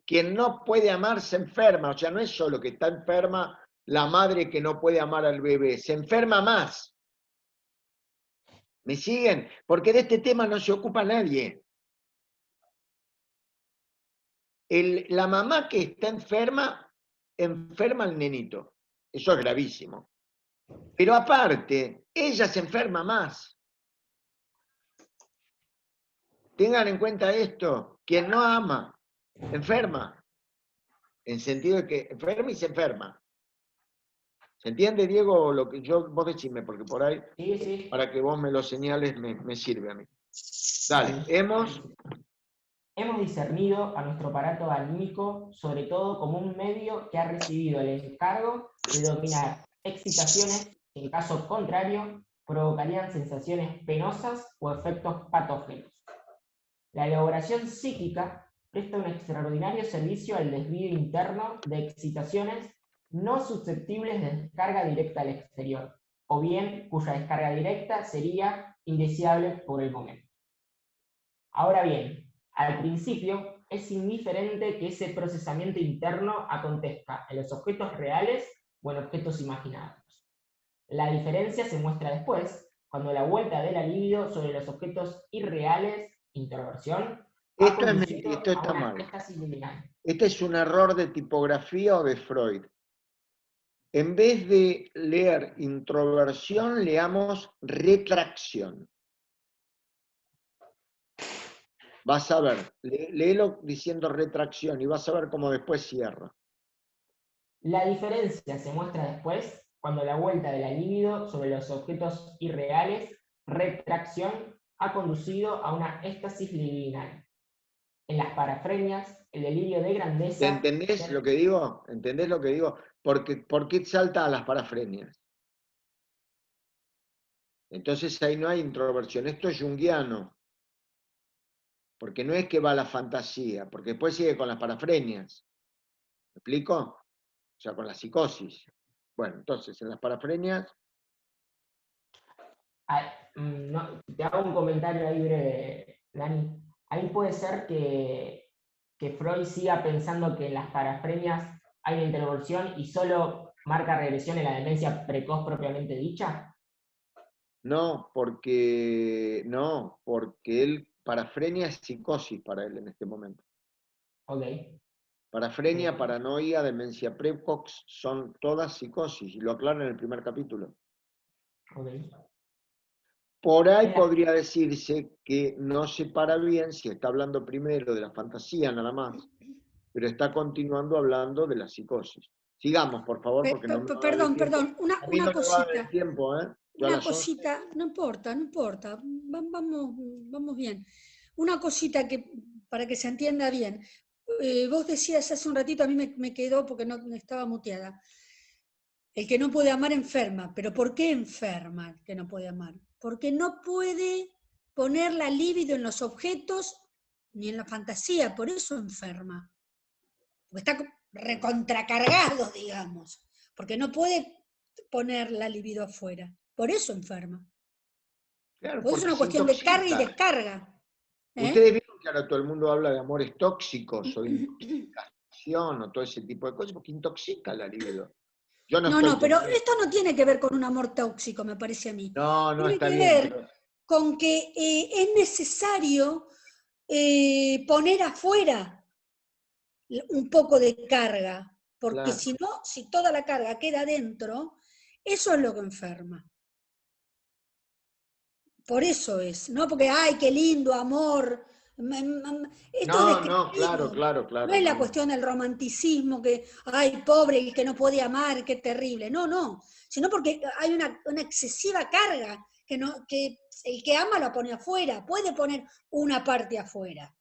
Quien no puede amar se enferma, o sea, no es solo que está enferma la madre que no puede amar al bebé, se enferma más. ¿Me siguen? Porque de este tema no se ocupa nadie. La mamá que está enferma, enferma al nenito. Eso es gravísimo. Pero aparte, ella se enferma más. Tengan en cuenta esto, quien no ama, enferma. En sentido de que enferma y se enferma. ¿Se entiende, Diego? Lo que vos decime, porque por ahí, sí. para que vos me lo señales, me sirve a mí. Dale, hemos Hemos discernido a nuestro aparato anímico sobre todo como un medio que ha recibido el encargo de dominar excitaciones que en caso contrario provocarían sensaciones penosas o efectos patógenos. La elaboración psíquica presta un extraordinario servicio al desvío interno de excitaciones no susceptibles de descarga directa al exterior, o bien cuya descarga directa sería indeseable por el momento. Ahora bien, al principio es indiferente que ese procesamiento interno acontezca en los objetos reales o en objetos imaginados. La diferencia se muestra después, cuando la vuelta de la libido sobre los objetos irreales, introversión, ha conducido Esto a está una mal. éxtasis liminal. Este es un error de tipografía o de Freud. En vez de leer introversión, leamos retracción. Vas a ver, léelo diciendo retracción y vas a ver cómo después cierra. La diferencia se muestra después, cuando la vuelta de la libido sobre los objetos irreales, retracción, ha conducido a una éxtasis libidinal. En las parafrenias, el delirio de grandeza... ¿Entendés lo que digo? ¿Entendés lo que digo? ¿Por qué salta a las parafrenias? Entonces ahí no hay introversión. Esto es junguiano. Porque no es que va a la fantasía, porque después sigue con las parafrenias. ¿Me explico? O sea, con la psicosis. Bueno, entonces, en las parafrenias... te hago un comentario ahí breve, Dani. Ahí puede ser que Freud siga pensando que en las parafrenias hay una introversión y solo marca regresión en la demencia precoz propiamente dicha. No, porque él, parafrenia es psicosis para él en este momento. Ok. Parafrenia, paranoia, demencia precox son todas psicosis, y lo aclara en el primer capítulo. Okay. Por ahí podría decirse que no se para bien si está hablando primero de la fantasía nada más, pero está continuando hablando de la psicosis. Sigamos, por favor, porque no me va a dar el tiempo. Perdón, A mí no me va a dar el tiempo, ¿eh? Una cosita, no importa, vamos bien. Una cosita que, para que se entienda bien. Vos decías hace un ratito, a mí me quedó porque no estaba muteada. El que no puede amar enferma. ¿Pero por qué enferma el que no puede amar? Porque no puede poner la libido en los objetos ni en la fantasía, por eso enferma. Porque está recontracargado, digamos. Porque no puede poner la libido afuera. Por eso enferma. Claro, Pues es una cuestión de carga y descarga. Ustedes vieron que ahora todo el mundo habla de amores tóxicos o intoxicación o todo ese tipo de cosas, porque intoxica la libido. No, pero esto no tiene que ver con un amor tóxico, me parece a mí. No, está bien. Tiene que ver con que es necesario poner afuera un poco de carga, porque si no, si toda la carga queda dentro, eso es lo que enferma. Por eso es, no porque, ay, qué lindo, amor. Claro. No es la cuestión del romanticismo, que, ay, pobre, el que no puede amar, qué terrible. No. Sino porque hay una excesiva carga, que el que ama lo pone afuera, puede poner una parte afuera.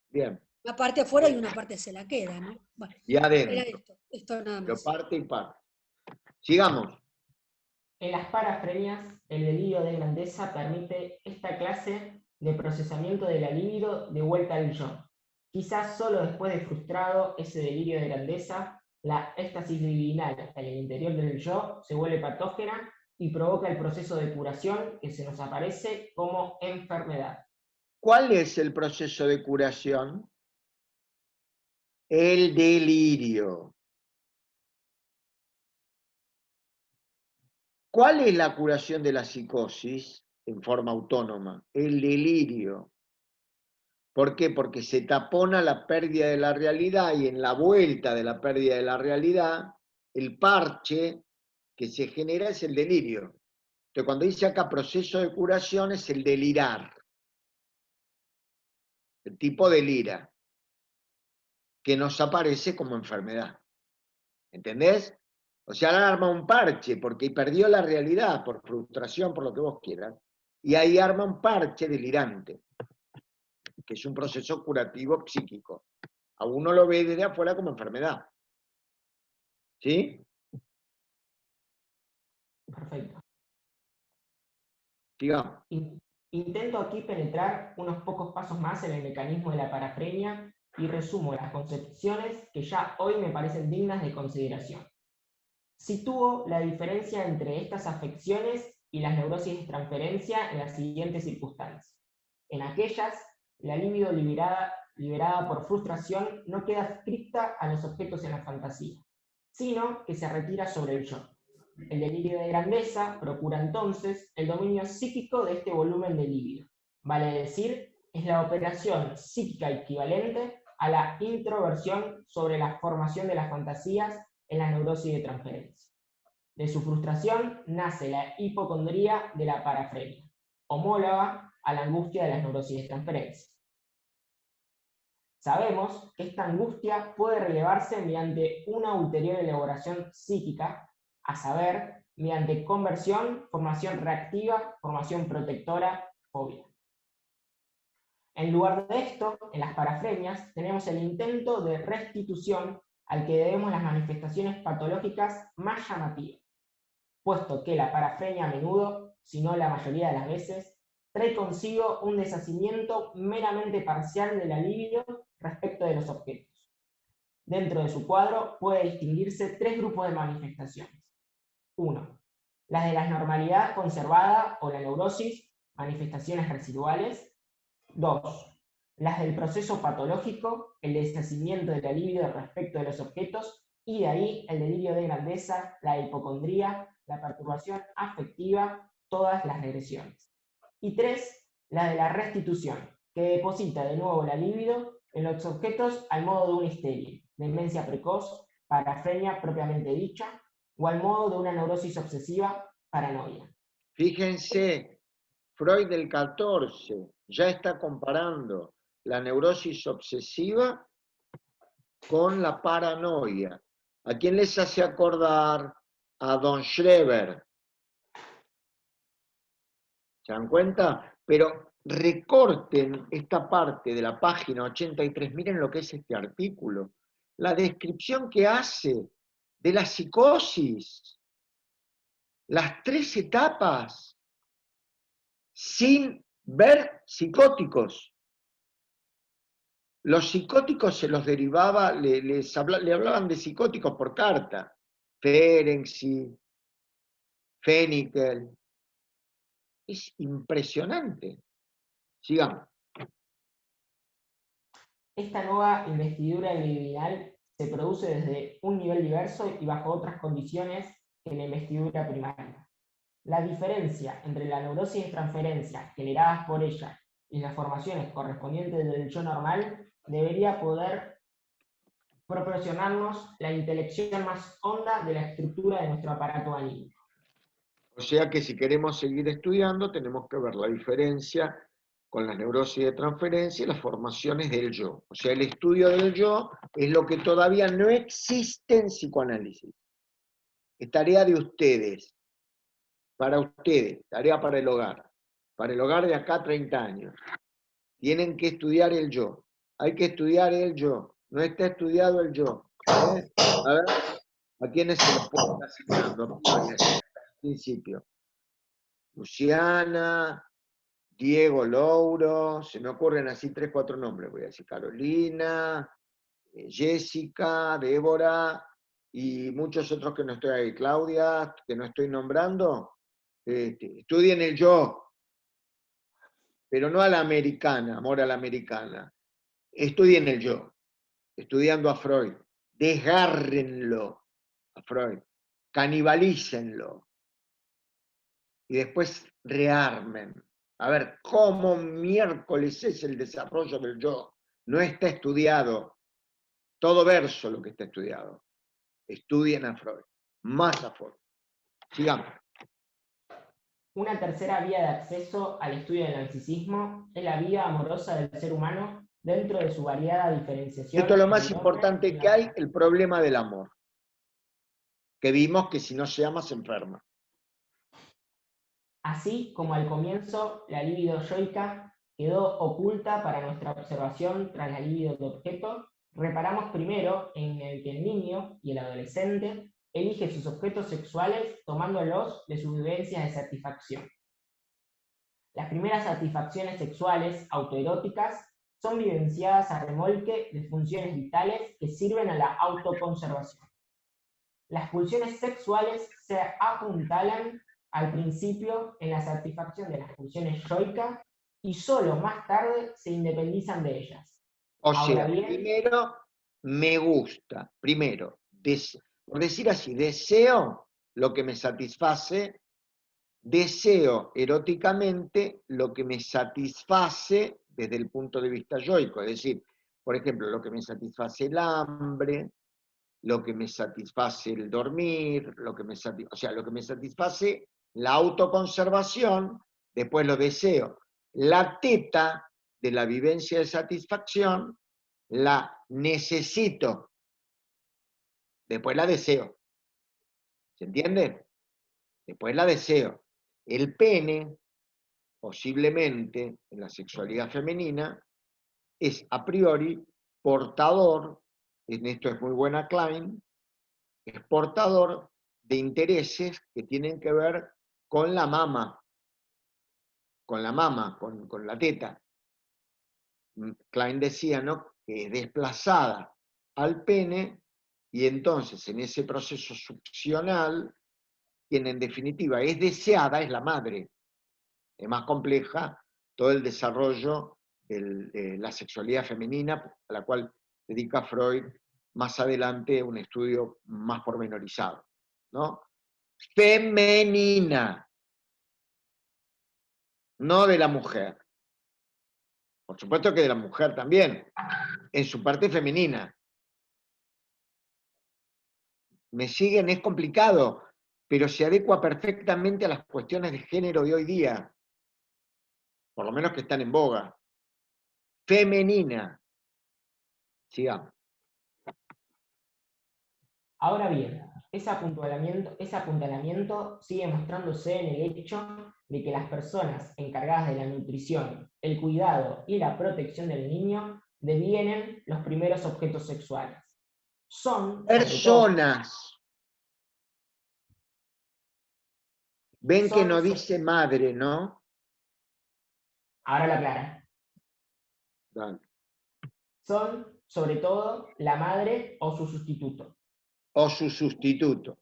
Bien. Una parte afuera y una parte se la queda, ¿no? Bueno, y adentro. era esto nada más. Lo parte y parte. Sigamos. En las parafrenias, el delirio de grandeza permite esta clase de procesamiento de la libido de vuelta al yo. Quizás solo después de frustrado ese delirio de grandeza, la éxtasis libidinal en el interior del yo se vuelve patógena y provoca el proceso de curación que se nos aparece como enfermedad. ¿Cuál es el proceso de curación? El delirio. ¿Cuál es la curación de la psicosis en forma autónoma? El delirio. ¿Por qué? Porque se tapona la pérdida de la realidad y en la vuelta de la pérdida de la realidad, el parche que se genera es el delirio. Entonces, cuando dice acá proceso de curación es el delirar. El tipo delira, que nos aparece como enfermedad. ¿Entendés? O sea, arma un parche porque perdió la realidad por frustración, por lo que vos quieras, y ahí arma un parche delirante, que es un proceso curativo psíquico. A uno lo ve desde afuera como enfermedad. ¿Sí? Perfecto. Sigamos. Intento aquí penetrar unos pocos pasos más en el mecanismo de la parafrenia y resumo las concepciones que ya hoy me parecen dignas de consideración. Sitúo la diferencia entre estas afecciones y las neurosis de transferencia en las siguientes circunstancias. En aquellas, la libido liberada por frustración no queda adscrita a los objetos en la fantasía, sino que se retira sobre el yo. El delirio de grandeza procura entonces el dominio psíquico de este volumen de libido. Vale decir, es la operación psíquica equivalente a la introversión sobre la formación de las fantasías en la neurosis de transferencia. De su frustración nace la hipocondría de la parafrenia, homóloga a la angustia de las neurosis de transferencia. Sabemos que esta angustia puede relevarse mediante una ulterior elaboración psíquica, a saber, mediante conversión, formación reactiva, formación protectora, fobia. En lugar de esto, en las parafrenias, tenemos el intento de restitución al que debemos las manifestaciones patológicas más llamativas, puesto que la parafrenia a menudo, si no la mayoría de las veces, trae consigo un deshacimiento meramente parcial de la libido respecto de los objetos. Dentro de su cuadro puede distinguirse tres grupos de manifestaciones. 1. Las de la normalidad conservada o la neurosis, manifestaciones residuales. 2. Las del proceso patológico, el deshacimiento de la libido respecto de los objetos, y de ahí el delirio de grandeza, la hipocondría, la perturbación afectiva, todas las regresiones. Y 3. La de la restitución, que deposita de nuevo la libido en los objetos al modo de una histeria, demencia precoz, parafrenia propiamente dicha, o al modo de una neurosis obsesiva, paranoia. Fíjense, Freud del 14 ya está comparando la neurosis obsesiva con la paranoia. ¿A quién les hace acordar? A Don Schreber. ¿Se dan cuenta? Pero recorten esta parte de la página 83, miren lo que es este artículo. La descripción que hace de la psicosis, las 3 etapas, sin ver psicóticos. Los psicóticos se los derivaba, le hablaban de psicóticos por carta. Ferenczi, Fenikel. Es impresionante. Sigamos. Esta nueva investidura libidinal se produce desde un nivel diverso y bajo otras condiciones que la investidura primaria. La diferencia entre la neurosis de transferencia generadas por ella y las formaciones correspondientes del yo normal debería poder proporcionarnos la intelección más honda de la estructura de nuestro aparato anímico. O sea que si queremos seguir estudiando, tenemos que ver la diferencia con la neurosis de transferencia y las formaciones del yo. O sea, el estudio del yo es lo que todavía no existe en psicoanálisis. Es tarea de ustedes, para ustedes, tarea para el hogar de acá a 30 años. Tienen que estudiar el yo. Hay que estudiar el yo. No está estudiado el yo. A ver, ¿a quiénes se los puedo estar asignando? Al principio. Luciana, Diego Louro, se me ocurren así 3, 4 nombres, voy a decir Carolina, Jessica, Débora, y muchos otros que no estoy ahí, Claudia, que no estoy nombrando. Estudien el yo, pero no a la americana, amor a la americana. Estudien el yo, estudiando a Freud. Desgárrenlo a Freud, canibalícenlo. Y después rearmen. A ver, ¿cómo miércoles es el desarrollo del yo? No está estudiado. Todo verso lo que está estudiado. Estudien a Freud. Más a Freud. Sigamos. Una tercera vía de acceso al estudio del narcisismo es la vida amorosa del ser humano dentro de su variada diferenciación. Esto es lo más importante que hay, el problema del amor. Que vimos que si no se ama se enferma. Así como al comienzo la libido yoica, quedó oculta para nuestra observación tras la libido del objeto, reparamos primero en el que el niño y el adolescente elige sus objetos sexuales tomándolos de sus vivencias de satisfacción. Las primeras satisfacciones sexuales autoeróticas son vivenciadas a remolque de funciones vitales que sirven a la autoconservación. Las pulsiones sexuales se apuntalan al principio en la satisfacción de las pulsiones yoicas y solo más tarde se independizan de ellas. O sea, Ahora bien, primero me gusta, primero, por decir así, deseo lo que me satisface, deseo eróticamente lo que me satisface desde el punto de vista yoico, es decir, por ejemplo, lo que me satisface el hambre, lo que me satisface el dormir, lo que me satisface la autoconservación, después lo deseo. La teta de la vivencia de satisfacción la necesito, después la deseo. ¿Se entiende? Después la deseo. El pene, posiblemente, en la sexualidad femenina, es a priori portador, en esto es muy buena Klein, es portador de intereses que tienen que ver con la mama, con la teta. Klein decía, ¿no?, que es desplazada al pene y entonces en ese proceso succional, quien en definitiva es deseada es la madre. Es más compleja todo el desarrollo de la sexualidad femenina, a la cual dedica Freud más adelante un estudio más pormenorizado, ¿no? Femenina, no de la mujer. Por supuesto que de la mujer también, en su parte femenina. ¿Me siguen? Es complicado, pero se adecua perfectamente a las cuestiones de género de hoy día, por lo menos que están en boga. Femenina. Sigamos. ahora bien, ese apuntalamiento sigue mostrándose en el hecho de que las personas encargadas de la nutrición, el cuidado y la protección del niño devienen los primeros objetos sexuales. Son, sobre todo, Personas. Ven que no son, dice madre, ¿no? ahora la aclara, Dale. son sobre todo la madre o su sustituto. O su sustituto.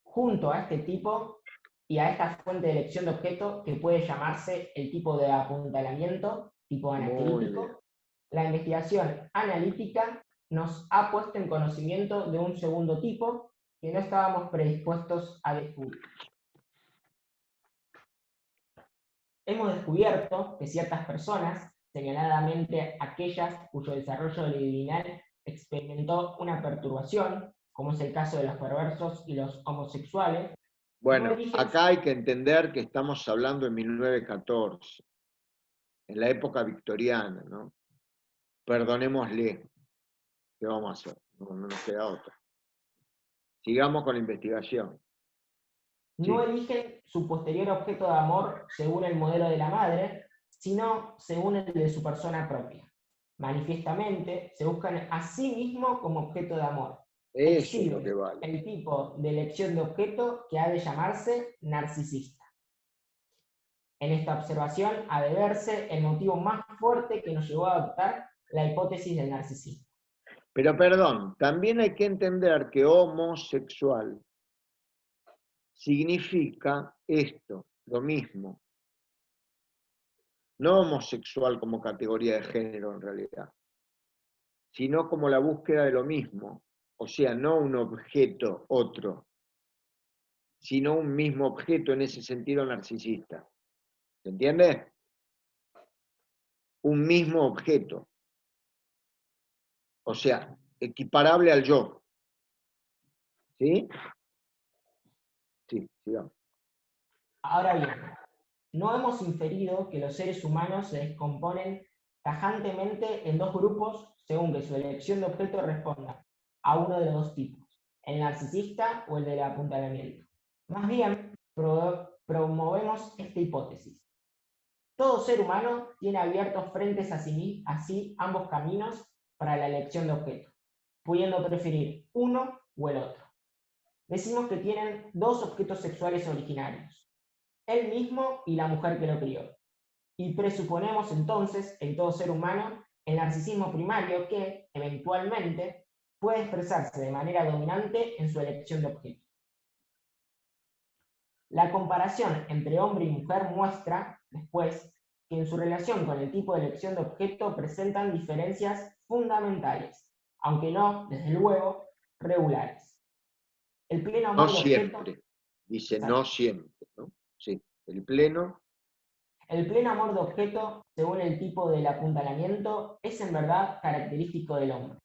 Junto a este tipo y a esta fuente de elección de objeto que puede llamarse el tipo de apuntalamiento, tipo Muy bien. analítico, la investigación analítica nos ha puesto en conocimiento de un segundo tipo que no estábamos predispuestos a descubrir. Hemos descubierto que ciertas personas, señaladamente aquellas cuyo desarrollo libidinal experimentó una perturbación, como es el caso de los perversos y los homosexuales, Bueno, no eligen acá hay que entender que estamos hablando de 1914, en la época victoriana, ¿no? Perdonémosle. ¿Qué vamos a hacer? No nos queda otra. Sigamos con la investigación. No Sí. eligen su posterior objeto de amor según el modelo de la madre, sino según el de su persona propia. Manifiestamente, se buscan a sí mismo como objeto de amor. Eso es lo que Exhiben vale. el tipo de elección de objeto que ha de llamarse narcisista. En esta observación ha de verse el motivo más fuerte que nos llevó a adoptar la hipótesis del narcisismo. Pero perdón, también hay que entender que homosexual significa esto, lo mismo. No homosexual como categoría de género en realidad, sino como la búsqueda de lo mismo. O sea, no un objeto otro, sino un mismo objeto en ese sentido narcisista. ¿Se entiende? Un mismo objeto. O sea, equiparable al yo. ¿Sí? Sí, sigamos. Ahora bien, no hemos inferido que los seres humanos se descomponen tajantemente en dos grupos según que su elección de objeto responda a uno de los dos tipos, el narcisista o el del apuntalamiento. Más bien, promovemos esta hipótesis. Todo ser humano tiene abiertos frentes a sí ambos caminos para la elección de objeto, pudiendo preferir uno o el otro. Decimos que tienen dos objetos sexuales originarios, él mismo y la mujer que lo crió. Y presuponemos entonces en todo ser humano el narcisismo primario que, eventualmente, puede expresarse de manera dominante en su elección de objeto. La comparación entre hombre y mujer muestra, después, que en su relación con el tipo de elección de objeto presentan diferencias fundamentales, aunque no, desde luego, regulares. El pleno amor No de objeto... siempre, dice Exacto. no siempre, ¿no? Sí, el pleno. El pleno amor de objeto, según el tipo del apuntalamiento, es en verdad característico del hombre.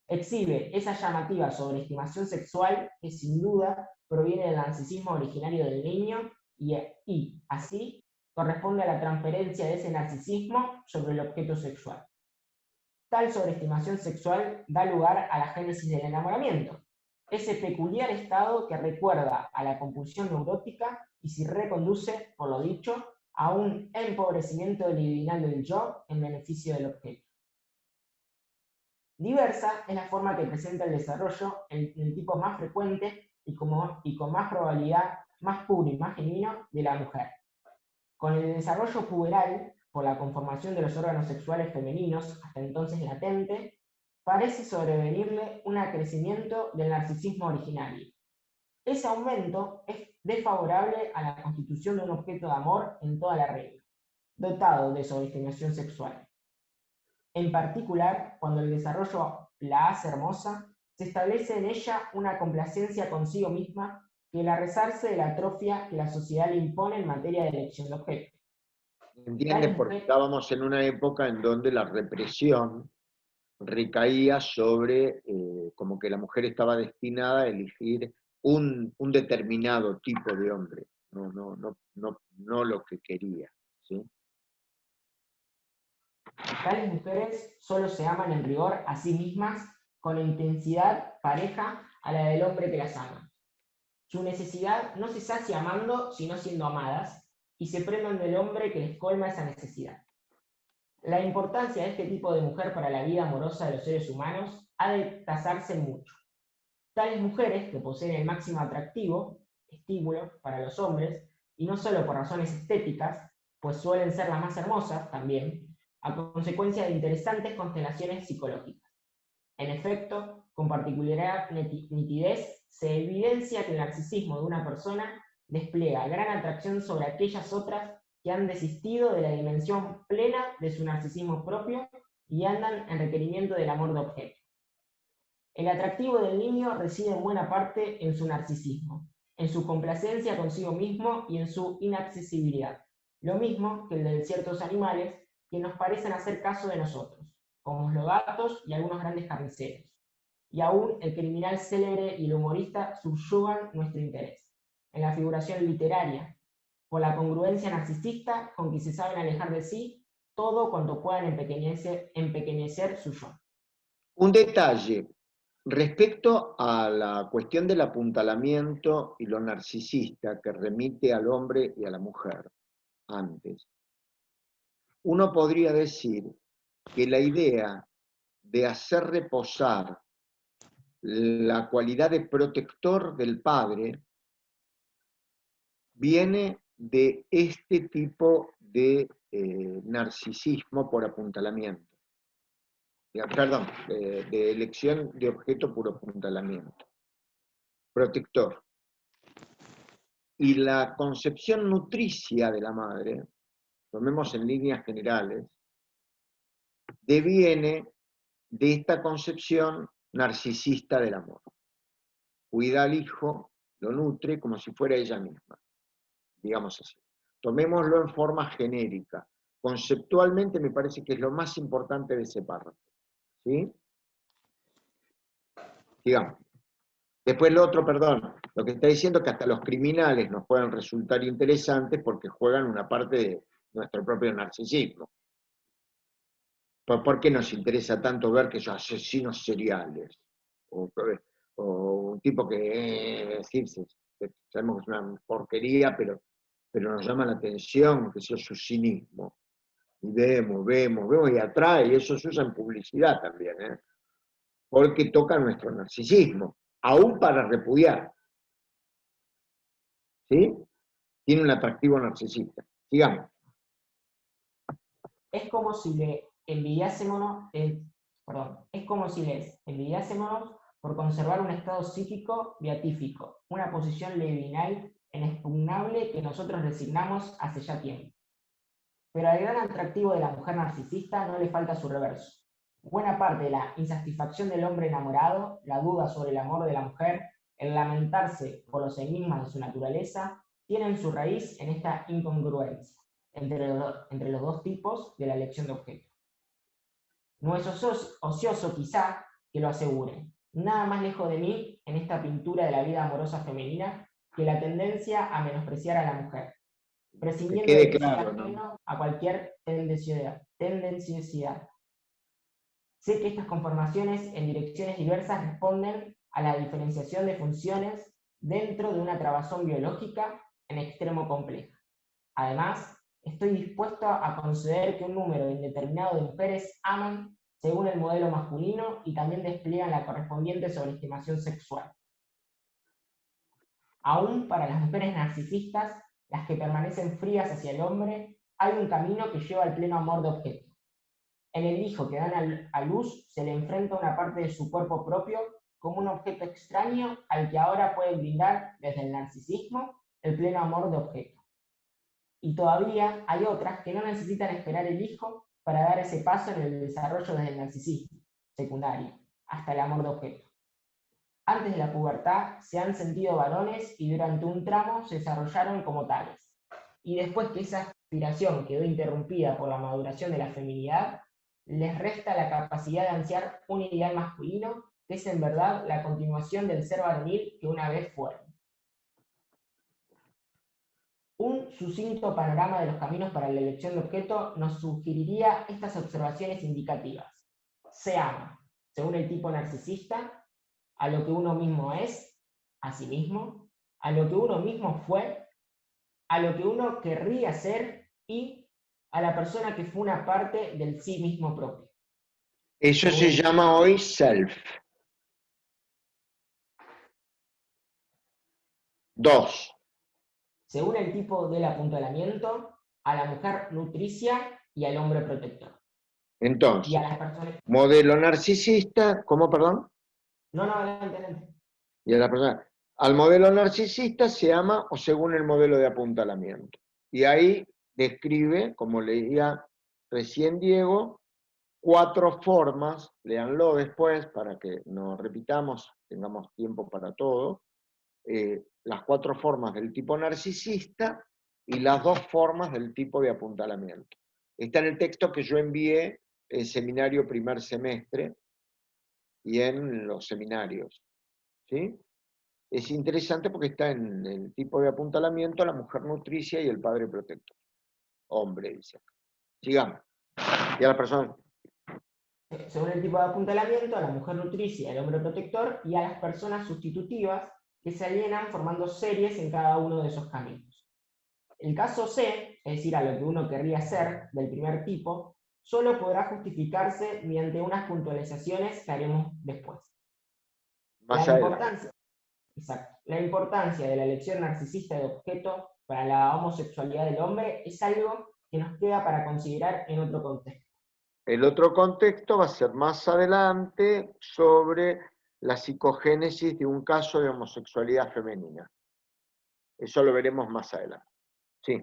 Exhibe esa llamativa sobreestimación sexual que sin duda proviene del narcisismo originario del niño y así corresponde a la transferencia de ese narcisismo sobre el objeto sexual. Tal sobreestimación sexual da lugar a la génesis del enamoramiento, ese peculiar estado que recuerda a la compulsión neurótica y se reconduce, por lo dicho, a un empobrecimiento libidinal del yo en beneficio del objeto. Diversa es la forma que presenta el desarrollo en el tipo más frecuente y con más probabilidad, más puro y más genuino de la mujer. Con el desarrollo puberal, por la conformación de los órganos sexuales femeninos, hasta entonces latente, parece sobrevenirle un acrecimiento del narcisismo originario. Ese aumento es desfavorable a la constitución de un objeto de amor en toda la regla, dotado de sobreestimación sexual. En particular, cuando el desarrollo la hace hermosa, se establece en ella una complacencia consigo misma que la rezarse de la atrofia que la sociedad le impone en materia de elección de objeto. ¿Entiendes? Porque estábamos en una época en donde la represión recaía sobre como que la mujer estaba destinada a elegir un determinado tipo de hombre, no lo que quería, ¿sí? Tales mujeres solo se aman en rigor a sí mismas con intensidad pareja a la del hombre que las ama. Su necesidad no se sacia amando, sino siendo amadas, y se prenden del hombre que les colma esa necesidad. La importancia de este tipo de mujer para la vida amorosa de los seres humanos ha de tasarse mucho. Tales mujeres, que poseen el máximo atractivo, estímulo, para los hombres, y no solo por razones estéticas, pues suelen ser las más hermosas también, a consecuencia de interesantes constelaciones psicológicas. En efecto, con particular nitidez, se evidencia que el narcisismo de una persona despliega gran atracción sobre aquellas otras que han desistido de la dimensión plena de su narcisismo propio y andan en requerimiento del amor de objeto. El atractivo del niño reside en buena parte en su narcisismo, en su complacencia consigo mismo y en su inaccesibilidad, lo mismo que el de ciertos animales que nos parecen hacer caso de nosotros, como los gatos y algunos grandes carniceros. Y aún el criminal célebre y el humorista subyugan nuestro interés. En la figuración literaria, por la congruencia narcisista con que se saben alejar de sí todo cuanto puedan empequeñecer su yo. Un detalle, respecto a la cuestión del apuntalamiento y lo narcisista que remite al hombre y a la mujer antes, uno podría decir que la idea de hacer reposar la cualidad de protector del padre viene de este tipo de narcisismo por apuntalamiento. Perdón, de elección de objeto por apuntalamiento. Protector. Y la concepción nutricia de la madre, tomemos en líneas generales, deviene de esta concepción narcisista del amor. Cuida al hijo, lo nutre como si fuera ella misma, digamos así. Tomémoslo en forma genérica. Conceptualmente me parece que es lo más importante de ese párrafo. ¿Sí? Digamos. Después lo otro, perdón, lo que está diciendo es que hasta los criminales nos pueden resultar interesantes porque juegan una parte de nuestro propio narcisismo. ¿Por qué nos interesa tanto ver que son asesinos seriales? O un tipo que, sabemos que es una porquería, pero pero nos llama la atención que sea su cinismo. Y vemos y atrae, y eso se usa en publicidad también, porque toca nuestro narcisismo, aún para repudiar. ¿Sí? Tiene un atractivo narcisista. Sigamos. Es como si le envidiásemos, es como si les envidiásemos por conservar un estado psíquico beatífico, una posición libidinal inexpugnable que nosotros designamos hace ya tiempo. Pero al gran atractivo de la mujer narcisista no le falta su reverso. Buena parte de la insatisfacción del hombre enamorado, la duda sobre el amor de la mujer, el lamentarse por los enigmas de su naturaleza, tienen su raíz en esta incongruencia entre los dos tipos de la elección de objeto. No es ocioso quizá que lo asegure, nada más lejos de mí en esta pintura de la vida amorosa femenina que la tendencia a menospreciar a la mujer, prescindiendo de que sea ajeno a cualquier tendenciosidad. Sé que estas conformaciones en direcciones diversas responden a la diferenciación de funciones dentro de una trabazón biológica en extremo compleja. Además, estoy dispuesto a conceder que un número indeterminado de mujeres aman según el modelo masculino y también despliegan la correspondiente sobreestimación sexual. Aún para las mujeres narcisistas, las que permanecen frías hacia el hombre, hay un camino que lleva al pleno amor de objeto. En el hijo que dan a luz se le enfrenta una parte de su cuerpo propio como un objeto extraño al que ahora puede brindar desde el narcisismo el pleno amor de objeto. Y todavía hay otras que no necesitan esperar el hijo para dar ese paso en el desarrollo desde el narcisismo secundario hasta el amor de objeto. Antes de la pubertad se han sentido varones y durante un tramo se desarrollaron como tales. Y después que esa aspiración quedó interrumpida por la maduración de la feminidad, les resta la capacidad de ansiar un ideal masculino que es en verdad la continuación del ser varonil que una vez fueron. Un sucinto panorama de los caminos para la elección de objeto nos sugeriría estas observaciones indicativas. Se ama, según el tipo narcisista, a lo que uno mismo es, a sí mismo, a lo que uno mismo fue, a lo que uno querría ser y a la persona que fue una parte del sí mismo propio. Eso se llama hoy self. 2. Según el tipo del apuntalamiento, a la mujer nutricia y al hombre protector. Entonces, y a las personas... modelo narcisista, ¿cómo, perdón? No, adelante. Y a la persona, al modelo narcisista se ama o según el modelo de apuntalamiento. Y ahí describe, como leía recién Diego, 4 formas, léanlo después para que no repitamos, tengamos tiempo para todo, las 4 formas del tipo narcisista y las 2 formas del tipo de apuntalamiento. Está en el texto que yo envié en seminario primer semestre y en los seminarios. ¿Sí? Es interesante porque está en el tipo de apuntalamiento la mujer nutricia y el padre protector. Hombre, dice. Sigamos. Y a la persona... Según el tipo de apuntalamiento, a la mujer nutricia y al hombre protector y a las personas sustitutivas que se alienan formando series en cada uno de esos caminos. El caso C, es decir, a lo que uno querría ser del primer tipo, solo podrá justificarse mediante unas puntualizaciones que haremos después. La importancia de la elección narcisista de objeto para la homosexualidad del hombre es algo que nos queda para considerar en otro contexto. El otro contexto va a ser más adelante sobre la psicogénesis de un caso de homosexualidad femenina. Eso lo veremos más adelante. Sí.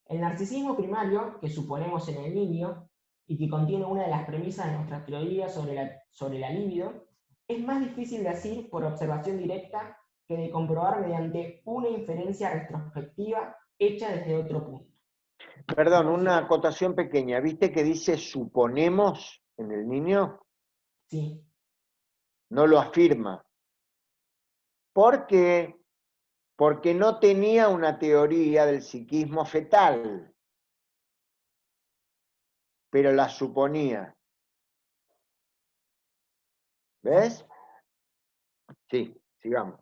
El narcisismo primario, que suponemos en el niño, y que contiene una de las premisas de nuestras teorías sobre la libido, es más difícil de decir por observación directa que de comprobar mediante una inferencia retrospectiva hecha desde otro punto. Perdón, una acotación pequeña. ¿Viste que dice suponemos en el niño? Sí. No lo afirma. ¿Por qué? Porque no tenía una teoría del psiquismo fetal, pero la suponía. ¿Ves? Sí, sigamos.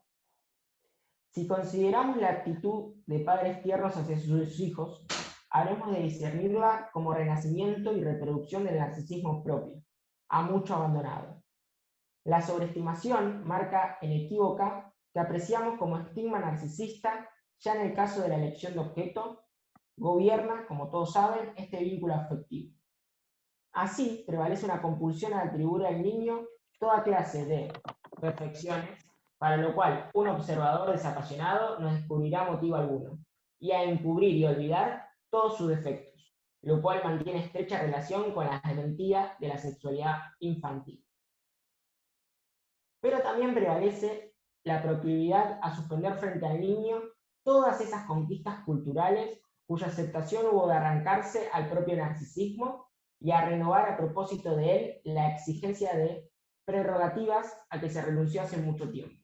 Si consideramos la actitud de padres tiernos hacia sus hijos, habremos de discernirla como renacimiento y reproducción del narcisismo propio, a mucho abandonado. La sobreestimación marca inequívoca que apreciamos como estigma narcisista, ya en el caso de la elección de objeto, gobierna, como todos saben, este vínculo afectivo. Así, prevalece una compulsión a atribuir al niño toda clase de perfecciones, para lo cual un observador desapasionado no descubrirá motivo alguno, y a encubrir y olvidar todos sus defectos, lo cual mantiene estrecha relación con la desmentida de la sexualidad infantil. Pero también prevalece la proclividad a suspender frente al niño todas esas conquistas culturales cuya aceptación hubo de arrancarse al propio narcisismo y a renovar a propósito de él la exigencia de prerrogativas a que se renunció hace mucho tiempo.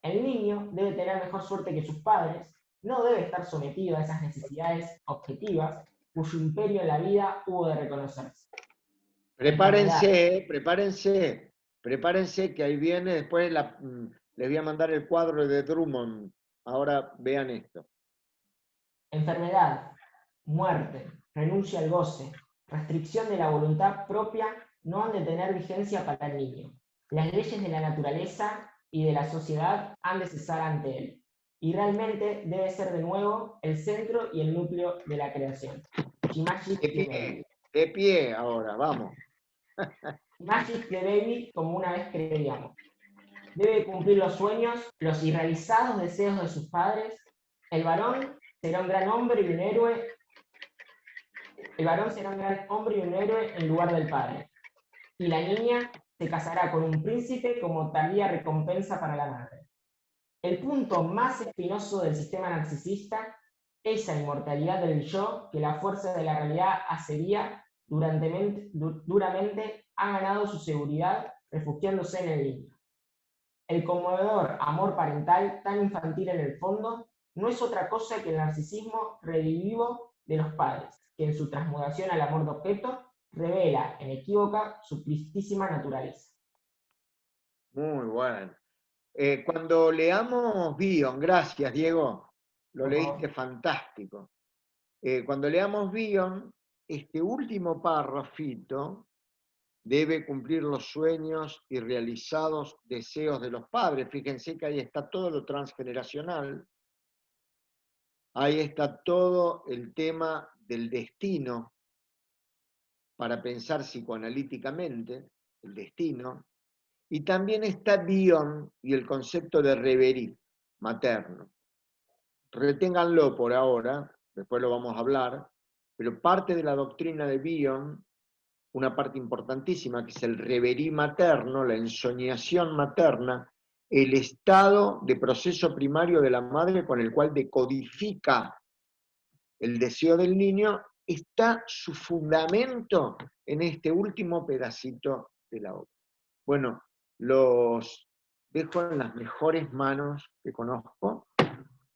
El niño debe tener mejor suerte que sus padres, no debe estar sometido a esas necesidades objetivas cuyo imperio en la vida hubo de reconocerse. Prepárense, prepárense que ahí viene, después les voy a mandar el cuadro de Drummond. Ahora vean esto. Enfermedad, muerte, renuncia al goce, restricción de la voluntad propia no han de tener vigencia para el niño. Las leyes de la naturaleza y de la sociedad han de cesar ante él, y realmente debe ser de nuevo el centro y el núcleo de la creación. De pie ahora, vamos. Magic the Baby, como una vez creíamos. Debe cumplir los sueños, los irrealizados deseos de sus padres. El varón será un gran hombre y un héroe. El varón será un gran hombre y un héroe en lugar del padre. Y la niña se casará con un príncipe como tardía recompensa para la madre. El punto más espinoso del sistema narcisista, esa inmortalidad del yo que la fuerza de la realidad asedia duramente, ha ganado su seguridad refugiándose en el niño. El conmovedor amor parental, tan infantil en el fondo, no es otra cosa que el narcisismo redivivo de los padres, que en su transmutación al amor de objeto revela inequívoca su tristísima naturaleza. Muy bueno. Cuando leamos Bion, gracias Diego, lo leíste fantástico. Cuando leamos Bion, este último párrafito debe cumplir los sueños y realizados deseos de los padres. Fíjense que ahí está todo lo transgeneracional, ahí está todo el tema del destino, para pensar psicoanalíticamente, el destino, y también está Bion y el concepto de reverie, materno. Reténganlo por ahora, después lo vamos a hablar, pero parte de la doctrina de Bion, una parte importantísima, que es el reverie materno, la ensoñación materna, el estado de proceso primario de la madre con el cual decodifica el deseo del niño, está su fundamento en este último pedacito de la obra. Bueno, los dejo en las mejores manos que conozco,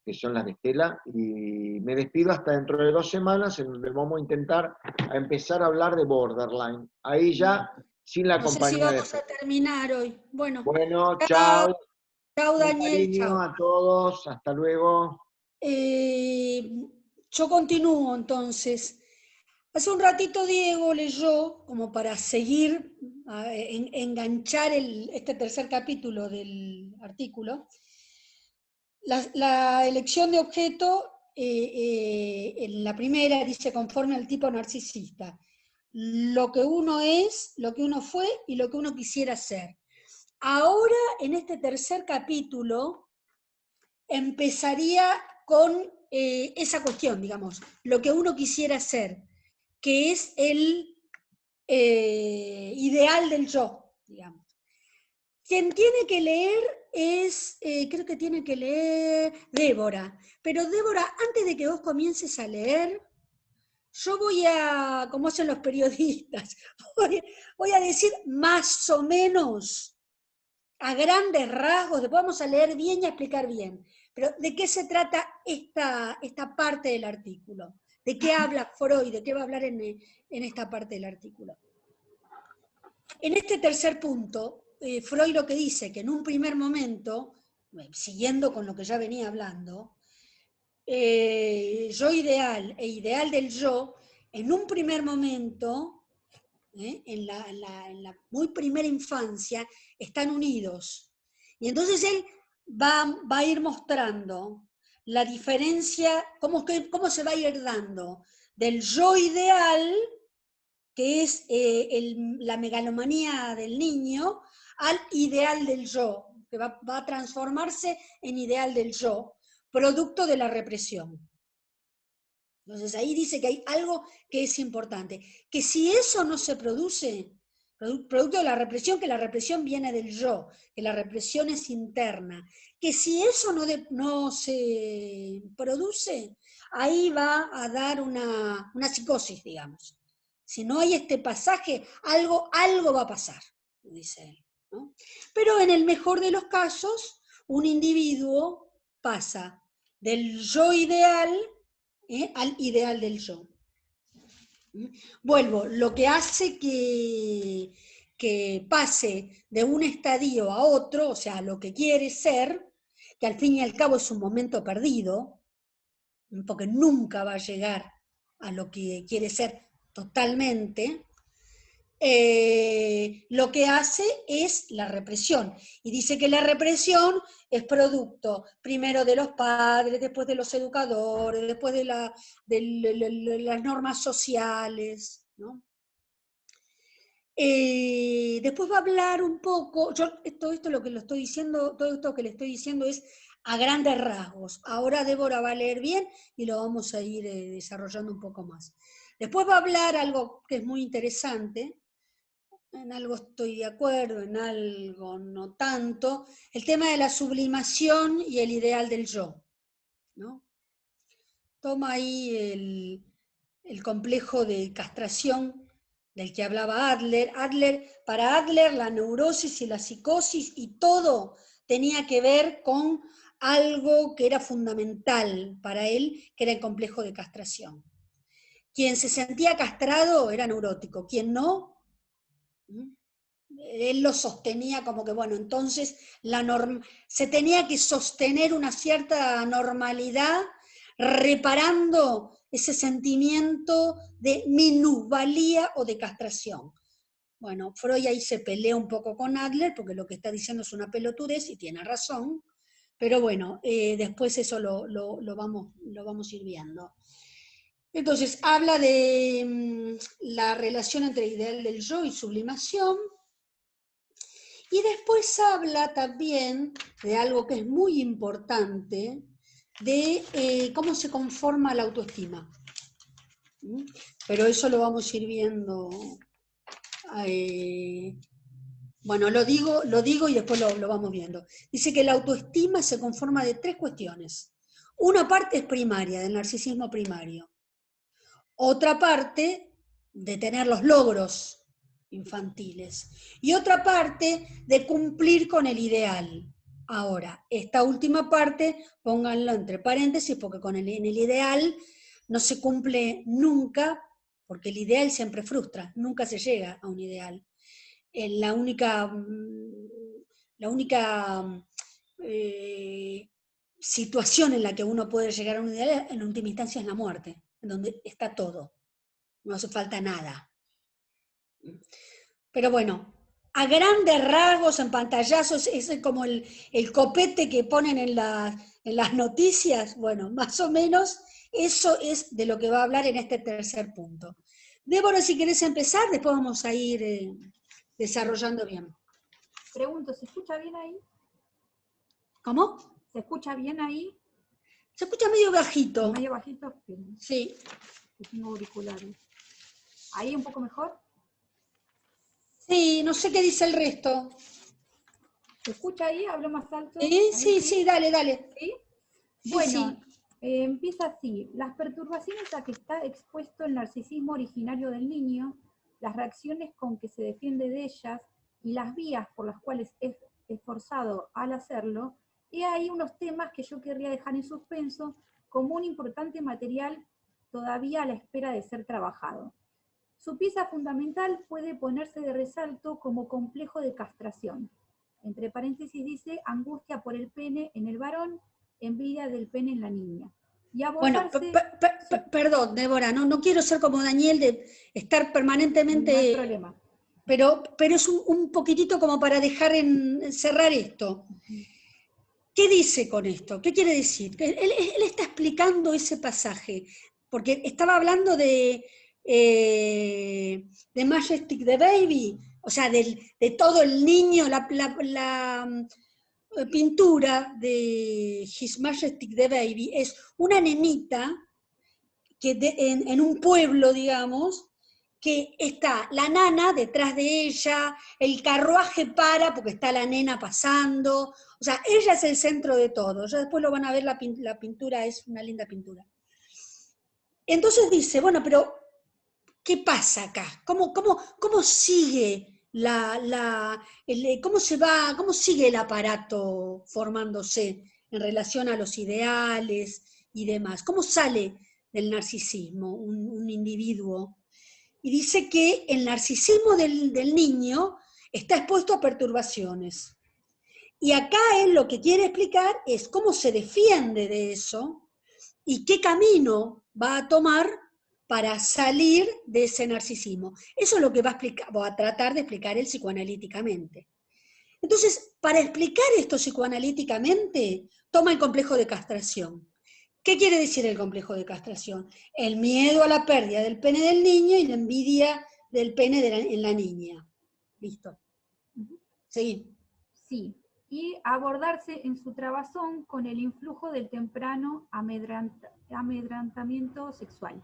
que son las de Estela, y me despido hasta dentro de 2 semanas, en donde vamos a intentar empezar a hablar de Borderline. Ahí ya, sin la compañía sé si vamos a terminar hoy. Bueno, chao. Chao, Daniel. Chao a todos, hasta luego. Yo continúo entonces. Hace un ratito Diego leyó, como para seguir, enganchar este tercer capítulo del artículo, la elección de objeto, en la primera dice conforme al tipo narcisista, lo que uno es, lo que uno fue y lo que uno quisiera ser. Ahora, en este tercer capítulo, empezaría con esa cuestión, digamos, lo que uno quisiera ser, que es el ideal del yo, digamos. Quien tiene que leer es, creo que tiene que leer Débora, pero Débora, antes de que vos comiences a leer, yo voy a, como hacen los periodistas, voy a decir más o menos, a grandes rasgos, después vamos a leer bien y a explicar bien, pero ¿de qué se trata esta parte del artículo? ¿De qué habla Freud? ¿De qué va a hablar en esta parte del artículo? En este tercer punto, Freud lo que dice, que en un primer momento siguiendo con lo que ya venía hablando, yo ideal e ideal del yo, en un primer momento, en la muy primera infancia, están unidos. Y entonces él va a ir mostrando la diferencia, cómo se va a ir dando del yo ideal, que es la megalomanía del niño, al ideal del yo, que va a transformarse en ideal del yo, producto de la represión. Entonces ahí dice que hay algo que es importante, que si eso no se produce, producto de la represión, que la represión viene del yo, que la represión es interna, que si eso no se produce, ahí va a dar una psicosis, digamos. Si no hay este pasaje, algo va a pasar, dice él, ¿no? Pero en el mejor de los casos, un individuo pasa del yo ideal al ideal del yo. Vuelvo, lo que hace que pase de un estadio a otro, o sea, lo que quiere ser, que al fin y al cabo es un momento perdido, porque nunca va a llegar a lo que quiere ser totalmente, lo que hace es la represión. Y dice que la represión es producto primero de los padres, después de los educadores, después de las normas sociales, ¿no? Después va a hablar un poco, todo esto lo que lo estoy diciendo, todo esto que le estoy diciendo es a grandes rasgos. Ahora Débora va a leer bien y lo vamos a ir desarrollando un poco más. Después va a hablar algo que es muy interesante, en algo estoy de acuerdo, en algo no tanto, el tema de la sublimación y el ideal del yo, ¿no? Toma ahí el complejo de castración del que hablaba Adler. Para Adler la neurosis y la psicosis y todo tenía que ver con algo que era fundamental para él, que era el complejo de castración. Quien se sentía castrado era neurótico, quien no, él lo sostenía como que, bueno, entonces se tenía que sostener una cierta normalidad reparando ese sentimiento de minusvalía o de castración. Bueno, Freud ahí se pelea un poco con Adler porque lo que está diciendo es una pelotudez y tiene razón, pero bueno, después eso lo vamos a ir viendo. Entonces, habla de la relación entre ideal del yo y sublimación. Y después habla también de algo que es muy importante, de cómo se conforma la autoestima. Pero eso lo vamos a ir viendo. Bueno, lo digo y después lo vamos viendo. Dice que la autoestima se conforma de 3 cuestiones. Una parte es primaria, del narcisismo primario. Otra parte de tener los logros infantiles. Y otra parte de cumplir con el ideal. Ahora, esta última parte, pónganlo entre paréntesis, porque en el ideal no se cumple nunca, porque el ideal siempre frustra, nunca se llega a un ideal. La única situación en la que uno puede llegar a un ideal, en última instancia, es la muerte, en donde está todo, no hace falta nada. Pero bueno, a grandes rasgos, en pantallazos, es como el copete que ponen en las noticias. Bueno, más o menos eso es de lo que va a hablar en este tercer punto. Débora, si querés empezar, después vamos a ir desarrollando bien. Pregunto, ¿se escucha bien ahí? ¿Cómo? ¿Se escucha bien ahí? Se escucha medio bajito. ¿Medio bajito? Sí. Tengo auriculares. ¿Ahí un poco mejor? Sí, no sé qué dice el resto. ¿Se escucha ahí? ¿Hablo más alto? Sí, dale. ¿Sí? Sí, bueno, sí. Empieza así. Las perturbaciones a que está expuesto el narcisismo originario del niño, las reacciones con que se defiende de ellas y las vías por las cuales es esforzado al hacerlo, y hay unos temas que yo querría dejar en suspenso como un importante material todavía a la espera de ser trabajado. Su pieza fundamental puede ponerse de resalto como complejo de castración. Entre paréntesis dice, angustia por el pene en el varón, envidia del pene en la niña. Y Bueno, abordarse... perdón, Débora, no quiero ser como Daniel de estar permanentemente... No hay problema. Pero es un poquitito como para dejar cerrar esto. ¿Qué dice con esto? ¿Qué quiere decir? Él está explicando ese pasaje, porque estaba hablando de Majestic the Baby, o sea, de todo el niño, la pintura de His Majestic the Baby es una nenita que en un pueblo, digamos, que está la nana detrás de ella, el carruaje para porque está la nena pasando, o sea, ella es el centro de todo. Ya después lo van a ver, la pintura es una linda pintura. Entonces dice, bueno, pero ¿qué pasa acá? ¿Cómo sigue cómo sigue el aparato formándose en relación a los ideales y demás? ¿Cómo sale del narcisismo un individuo? Y dice que el narcisismo del niño está expuesto a perturbaciones. Y acá él lo que quiere explicar es cómo se defiende de eso y qué camino va a tomar para salir de ese narcisismo. Eso es lo que va a tratar de explicar él psicoanalíticamente. Entonces, para explicar esto psicoanalíticamente, toma el complejo de castración. ¿Qué quiere decir el complejo de castración? El miedo a la pérdida del pene del niño y la envidia del pene en la niña. Listo. Seguí. Sí, y abordarse en su trabazón con el influjo del temprano amedrantamiento sexual.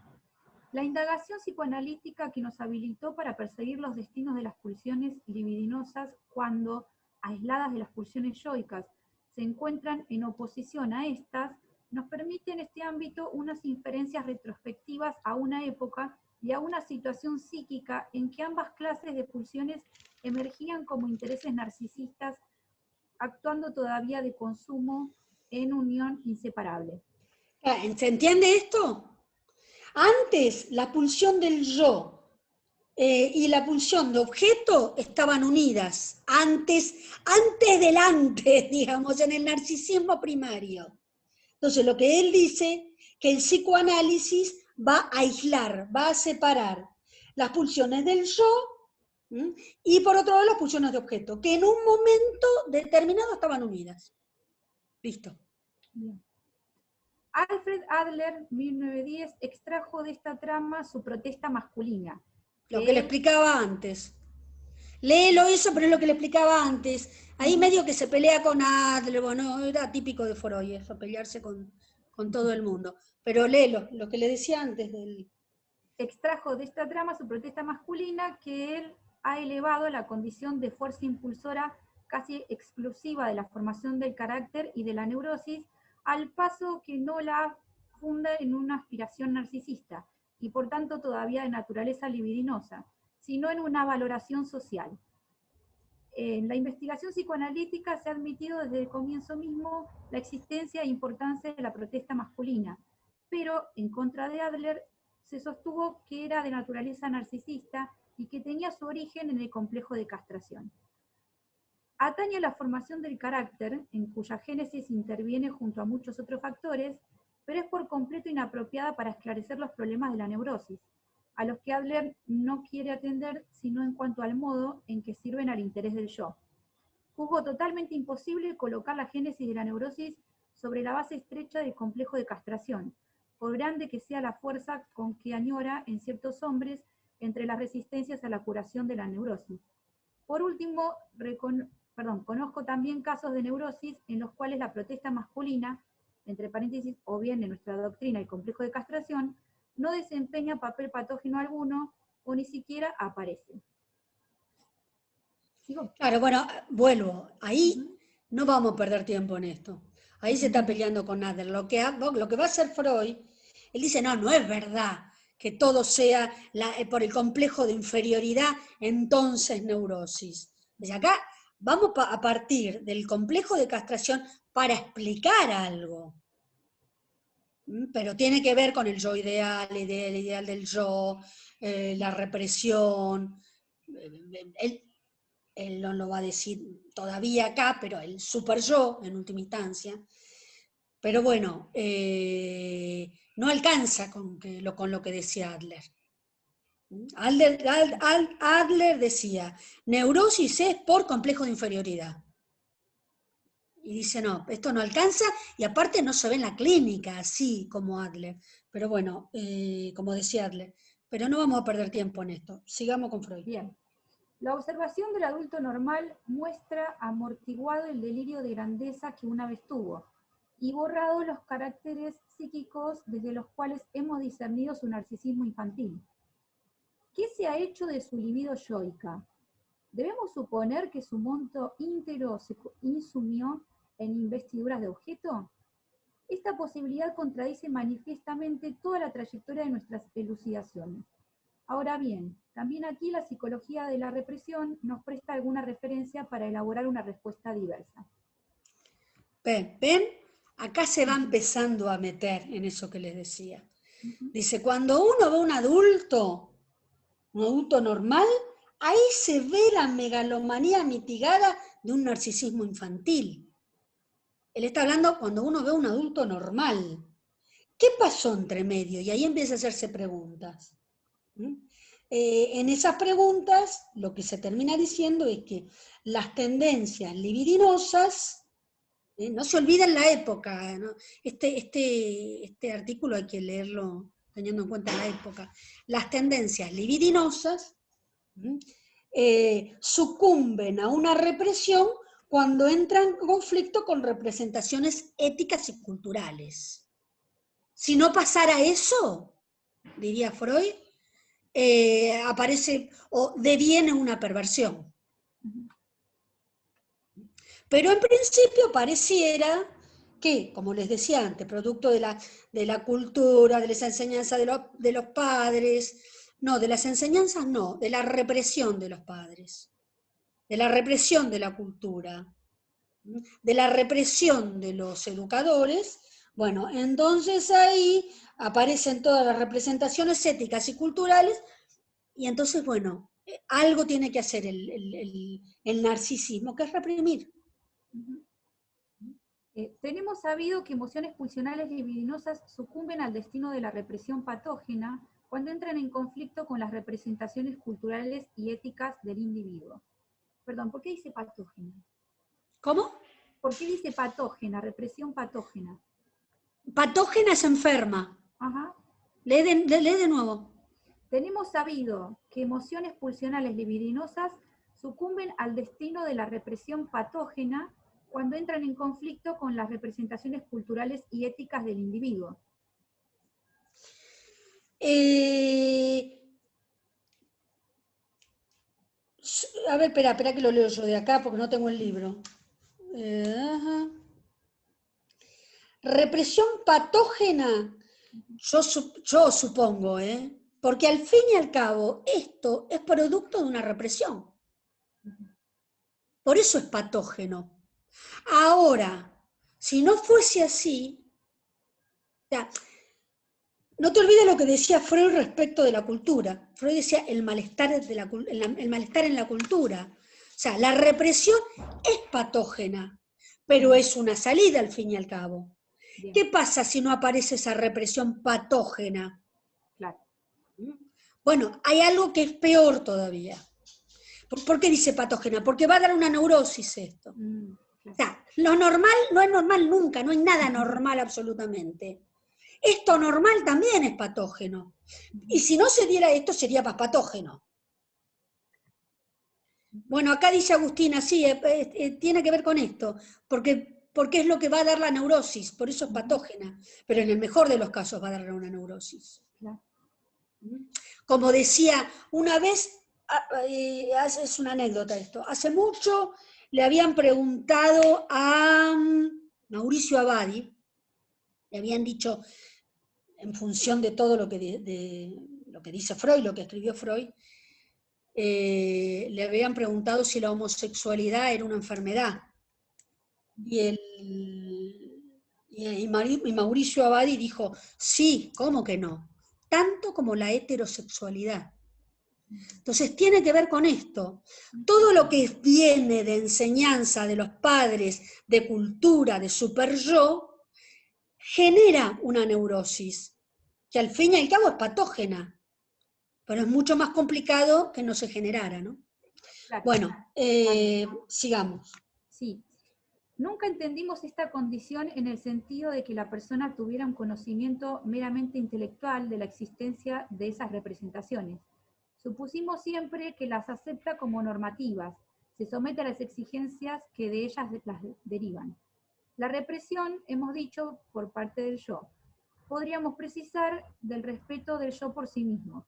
La indagación psicoanalítica que nos habilitó para perseguir los destinos de las pulsiones libidinosas cuando, aisladas de las pulsiones yoicas, se encuentran en oposición a estas, nos permite en este ámbito unas inferencias retrospectivas a una época y a una situación psíquica en que ambas clases de pulsiones emergían como intereses narcisistas, actuando todavía de consumo en unión inseparable. ¿Se entiende esto? Antes, la pulsión del yo y la pulsión de objeto estaban unidas, antes del antes, digamos, en el narcisismo primario. Entonces, lo que él dice, que el psicoanálisis va a aislar, va a separar las pulsiones del yo y por otro lado las pulsiones de objeto, que en un momento determinado estaban unidas. Listo. Bien. Alfred Adler, 1910, extrajo de esta trama su protesta masculina. Lo que le explicaba antes. Léelo eso, pero es lo que le explicaba antes. Ahí medio que se pelea con Adler, bueno, era típico de Freud, eso, pelearse con todo el mundo. Pero léelo, lo que le decía antes del... Extrajo de esta trama su protesta masculina, que él ha elevado a la condición de fuerza impulsora casi exclusiva de la formación del carácter y de la neurosis, al paso que no la funda en una aspiración narcisista, y por tanto todavía de naturaleza libidinosa, sino en una valoración social. En la investigación psicoanalítica se ha admitido desde el comienzo mismo la existencia e importancia de la protesta masculina, pero en contra de Adler se sostuvo que era de naturaleza narcisista y que tenía su origen en el complejo de castración. Atañe a la formación del carácter, en cuya génesis interviene junto a muchos otros factores, pero es por completo inapropiada para esclarecer los problemas de la neurosis, a los que Adler no quiere atender sino en cuanto al modo en que sirven al interés del yo. Juzgó totalmente imposible colocar la génesis de la neurosis sobre la base estrecha del complejo de castración, por grande que sea la fuerza con que añora en ciertos hombres entre las resistencias a la curación de la neurosis. Por último, conozco también casos de neurosis en los cuales la protesta masculina, entre paréntesis, o bien en nuestra doctrina el complejo de castración, no desempeña papel patógeno alguno o ni siquiera aparece. ¿Sigo? Claro, bueno, vuelvo. Ahí no vamos a perder tiempo en esto. Ahí se está peleando con Adler. Lo que va a hacer Freud, él dice, no es verdad que todo sea por el complejo de inferioridad, entonces neurosis. Desde acá vamos a partir del complejo de castración para explicar algo. Pero tiene que ver con el yo ideal, el ideal del yo, la represión. él no lo va a decir todavía acá, pero el super yo, en última instancia. Pero bueno, no alcanza con lo que decía Adler. Adler decía, neurosis es por complejo de inferioridad. Y dice, no, esto no alcanza, y aparte no se ve en la clínica, así como Adler. Pero bueno, como decía Adler, pero no vamos a perder tiempo en esto. Sigamos con Freud. Bien. La observación del adulto normal muestra amortiguado el delirio de grandeza que una vez tuvo y borrado los caracteres psíquicos desde los cuales hemos discernido su narcisismo infantil. ¿Qué se ha hecho de su libido yoica? ¿Debemos suponer que su monto íntegro se insumió en investiduras de objeto? Esta posibilidad contradice manifiestamente toda la trayectoria de nuestras elucidaciones. Ahora bien, también aquí la psicología de la represión nos presta alguna referencia para elaborar una respuesta diversa. ¿Ven? Acá se va empezando a meter en eso que les decía. Dice, cuando uno ve un adulto normal, ahí se ve la megalomanía mitigada de un narcisismo infantil. Él está hablando cuando uno ve un adulto normal. ¿Qué pasó entre medio? Y ahí empieza a hacerse preguntas. En esas preguntas, lo que se termina diciendo es que las tendencias libidinosas, no se olviden la época, ¿no? Este artículo hay que leerlo teniendo en cuenta la época. Las tendencias libidinosas sucumben a una represión cuando entran en conflicto con representaciones éticas y culturales. Si no pasara eso, diría Freud, aparece o deviene una perversión. Pero en principio pareciera que, como les decía antes, producto de la cultura, de las enseñanzas de los padres, no, de las enseñanzas no, de la represión de los padres, de la represión de la cultura, de la represión de los educadores, bueno, entonces ahí aparecen todas las representaciones éticas y culturales, y entonces, bueno, algo tiene que hacer el narcisismo, que es reprimir. Tenemos sabido que emociones pulsionales libidinosas sucumben al destino de la represión patógena cuando entran en conflicto con las representaciones culturales y éticas del individuo. Perdón, ¿por qué dice patógena? ¿Cómo? ¿Por qué dice patógena, represión patógena? Patógena es enferma. Ajá. Lee de nuevo. Tenemos sabido que emociones pulsionales libidinosas sucumben al destino de la represión patógena cuando entran en conflicto con las representaciones culturales y éticas del individuo. A ver, espera que lo leo yo de acá porque no tengo el libro. Represión patógena, yo supongo, porque al fin y al cabo esto es producto de una represión. Por eso es patógeno. Ahora, si no fuese así, o sea, no te olvides lo que decía Freud respecto de la cultura. Freud decía el malestar en la cultura. O sea, la represión es patógena, pero es una salida al fin y al cabo. Bien. ¿Qué pasa si no aparece esa represión patógena? Claro. Bueno, hay algo que es peor todavía. ¿Por qué dice patógena? Porque va a dar una neurosis esto. Claro. O sea, lo normal no es normal nunca, no hay nada normal absolutamente. Esto normal también es patógeno. Y si no se diera esto, sería más patógeno. Bueno, acá dice Agustina, sí, tiene que ver con esto, porque es lo que va a dar la neurosis, por eso es patógena, pero en el mejor de los casos va a dar una neurosis. Como decía, una vez, es una anécdota esto, hace mucho le habían preguntado a Mauricio Abadi, le habían dicho, en función de todo lo que dice Freud, lo que escribió Freud, le habían preguntado si la homosexualidad era una enfermedad. Y Mauricio Abadi dijo, sí, ¿cómo que no? Tanto como la heterosexualidad. Entonces tiene que ver con esto. Todo lo que viene de enseñanza de los padres, de cultura, de super yo, genera una neurosis, que al fin y al cabo es patógena, pero es mucho más complicado que no se generara, ¿no? Claro. Bueno, sigamos. Sí. Nunca entendimos esta condición en el sentido de que la persona tuviera un conocimiento meramente intelectual de la existencia de esas representaciones. Supusimos siempre que las acepta como normativas, se somete a las exigencias que de ellas las derivan. La represión, hemos dicho, por parte del yo. Podríamos precisar del respeto del yo por sí mismo.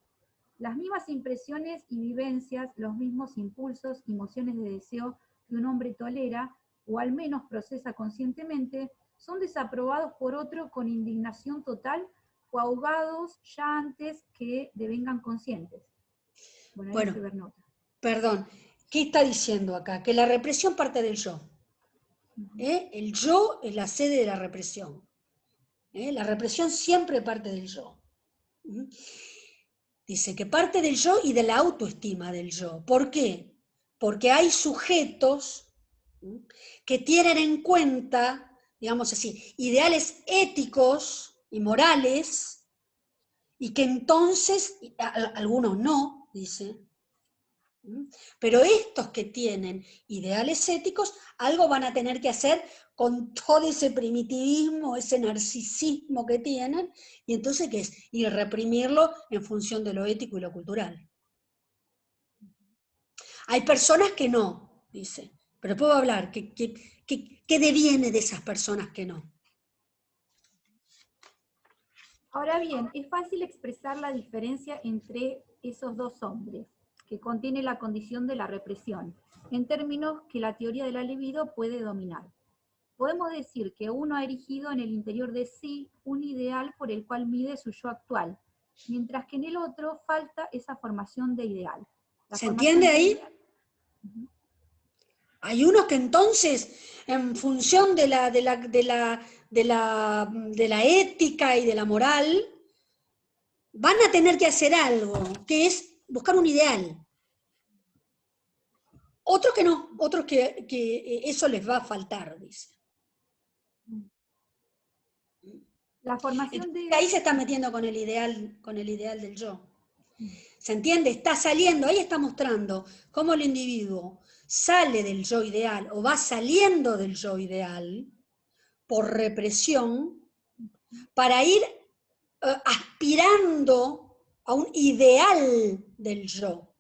Las mismas impresiones y vivencias, los mismos impulsos y emociones de deseo que un hombre tolera, o al menos procesa conscientemente, son desaprobados por otro con indignación total o ahogados ya antes que devengan conscientes. Bueno, perdón, ¿qué está diciendo acá? Que la represión parte del yo. El yo es la sede de la represión. La represión siempre parte del yo. Dice que parte del yo y de la autoestima del yo. ¿Por qué? Porque hay sujetos que tienen en cuenta, digamos así, ideales éticos y morales, y que entonces, algunos no, dice, pero estos que tienen ideales éticos, algo van a tener que hacer con todo ese primitivismo, ese narcisismo que tienen, y entonces, ¿qué es? Y reprimirlo en función de lo ético y lo cultural. Hay personas que no, dice, pero puedo hablar, ¿qué deviene de esas personas que no? Ahora bien, es fácil expresar la diferencia entre esos dos hombres, que contiene la condición de la represión, en términos que la teoría de la libido puede dominar. Podemos decir que uno ha erigido en el interior de sí un ideal por el cual mide su yo actual, mientras que en el otro falta esa formación de ideal. ¿Se entiende ahí? Hay unos que entonces, en función de la ética y de la moral, van a tener que hacer algo, que es buscar un ideal. Otros que no, otros que eso les va a faltar, dice. La formación de... Ahí se está metiendo con el ideal del yo. ¿Se entiende? Está saliendo, ahí está mostrando cómo el individuo sale del yo ideal o va saliendo del yo ideal por represión para ir aspirando a un ideal del yo.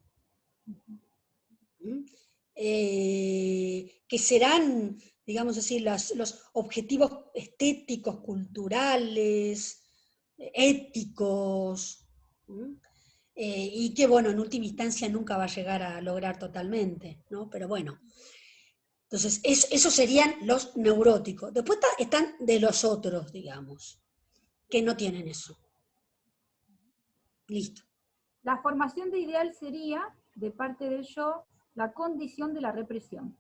Que serán, digamos así, los objetivos estéticos, culturales, éticos, y que, bueno, en última instancia nunca va a llegar a lograr totalmente, ¿no? Pero bueno, entonces esos serían los neuróticos. Después están de los otros, digamos, que no tienen eso. Listo. La formación de ideal sería, de parte del yo, la condición de la represión.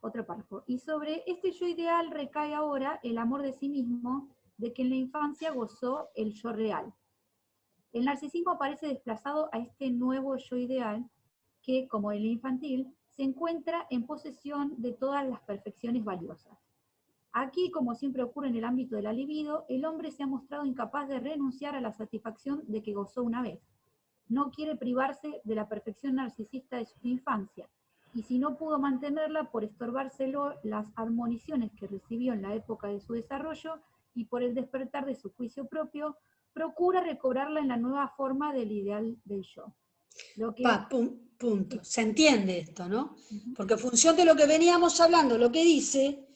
Otro párrafo. Y sobre este yo ideal recae ahora el amor de sí mismo, de que en la infancia gozó el yo real. El narcisismo aparece desplazado a este nuevo yo ideal que, como el infantil, se encuentra en posesión de todas las perfecciones valiosas. Aquí, como siempre ocurre en el ámbito de la libido, el hombre se ha mostrado incapaz de renunciar a la satisfacción de que gozó una vez. No quiere privarse de la perfección narcisista de su infancia, y si no pudo mantenerla por estorbárselo las admoniciones que recibió en la época de su desarrollo y por el despertar de su juicio propio, procura recobrarla en la nueva forma del ideal del yo. Lo que... Punto. Se entiende esto, ¿no? Porque en función de lo que veníamos hablando, lo que dice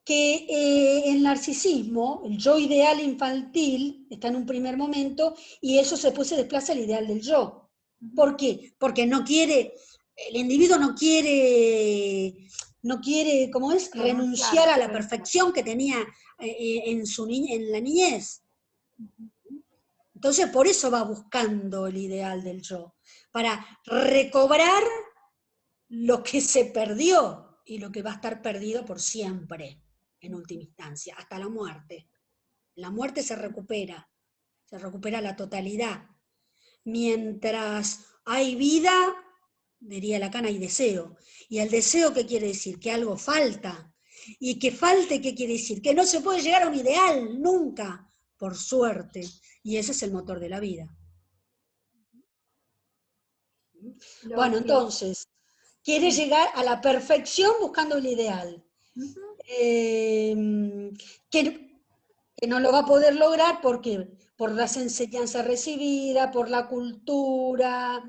que el narcisismo, el yo ideal infantil, está en un primer momento y eso después se desplaza al ideal del yo. ¿Por qué? Porque no quiere, el individuo no quiere, ¿cómo es? Renunciar a la perfección que tenía en la niñez. Entonces por eso va buscando el ideal del yo, para recobrar lo que se perdió y lo que va a estar perdido por siempre. En última instancia, hasta la muerte. La muerte se recupera. se recupera la totalidad. Mientras hay vida, diría Lacan, hay deseo. ¿Y el deseo qué quiere decir? Que algo falta. ¿Y que falte qué quiere decir? Que no se puede llegar a un ideal, nunca, por suerte. Y ese es el motor de la vida. Bueno, entonces, quiere llegar a la perfección buscando el ideal. Que no lo va a poder lograr, ¿por qué? Por las enseñanzas recibidas, por la cultura,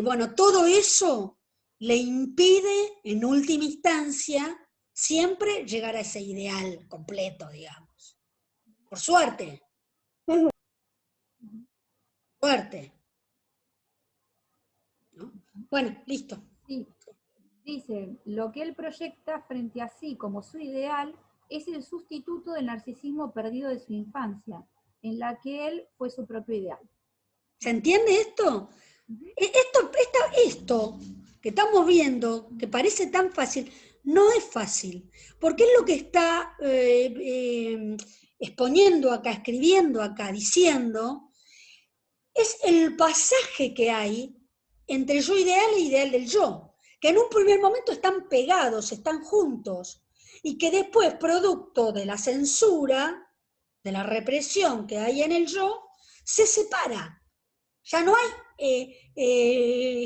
bueno, todo eso le impide, en última instancia, siempre llegar a ese ideal completo, digamos. Por suerte. Suerte. ¿No? Bueno, listo. Sí. Dice, lo que él proyecta frente a sí como su ideal es el sustituto del narcisismo perdido de su infancia, en la que él fue su propio ideal. ¿Se entiende esto? Esto que estamos viendo, que parece tan fácil, no es fácil, porque es lo que está exponiendo acá, escribiendo acá, diciendo, es el pasaje que hay entre yo ideal e ideal del yo, que en un primer momento están pegados, están juntos, y que después, producto de la censura, de la represión que hay en el yo, se separa. Ya no hay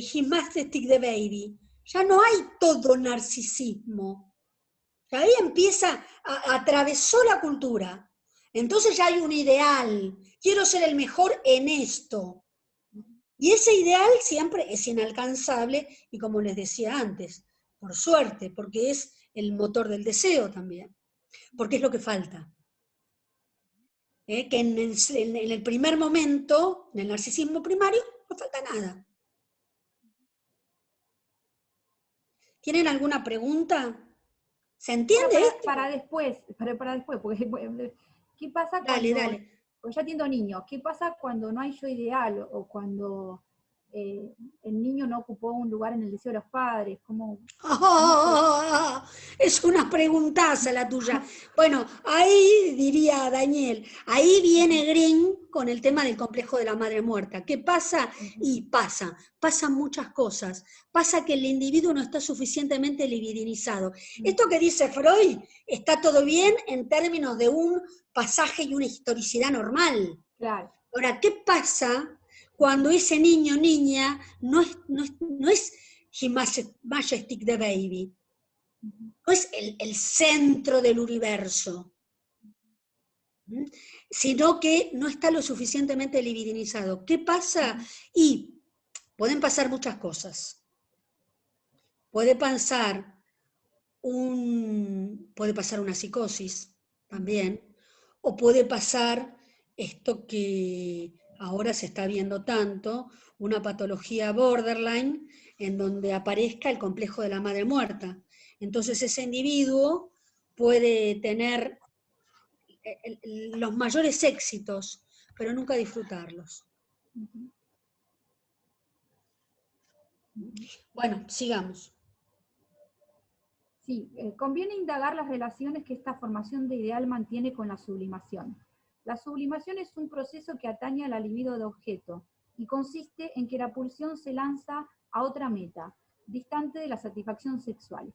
gymnastic the baby, ya no hay todo narcisismo. Ahí empieza, atravesó la cultura. Entonces ya hay un ideal, quiero ser el mejor en esto. Y ese ideal siempre es inalcanzable, y como les decía antes, por suerte, porque es el motor del deseo también, porque es lo que falta. Que en el primer momento, en el narcisismo primario, no falta nada. ¿Tienen alguna pregunta? ¿Se entiende esto? Para después, porque ¿qué pasa cuando... Dale. Pues ya atiendo niños, ¿qué pasa cuando no hay yo ideal o cuando el niño no ocupó un lugar en el deseo de los padres? ¿Cómo Es una preguntaza la tuya. Bueno, ahí diría Daniel, ahí viene Green con el tema del complejo de la madre muerta. ¿Qué pasa? Y pasan muchas cosas. Pasa que el individuo no está suficientemente libidinizado. Esto que dice Freud está todo bien en términos de un pasaje y una historicidad normal. Claro. Ahora, ¿qué pasa cuando ese niño o niña no es Majestic the Baby? No es el centro del universo, sino que no está lo suficientemente libidinizado. ¿Qué pasa? Y pueden pasar muchas cosas. Puede pasar una psicosis también, o puede pasar esto que ahora se está viendo tanto, una patología borderline, en donde aparezca el complejo de la madre muerta. Entonces ese individuo puede tener los mayores éxitos, pero nunca disfrutarlos. Bueno, sigamos. Sí, conviene indagar las relaciones que esta formación de ideal mantiene con la sublimación. La sublimación es un proceso que atañe a la libido de objeto y consiste en que la pulsión se lanza a otra meta, distante de la satisfacción sexual.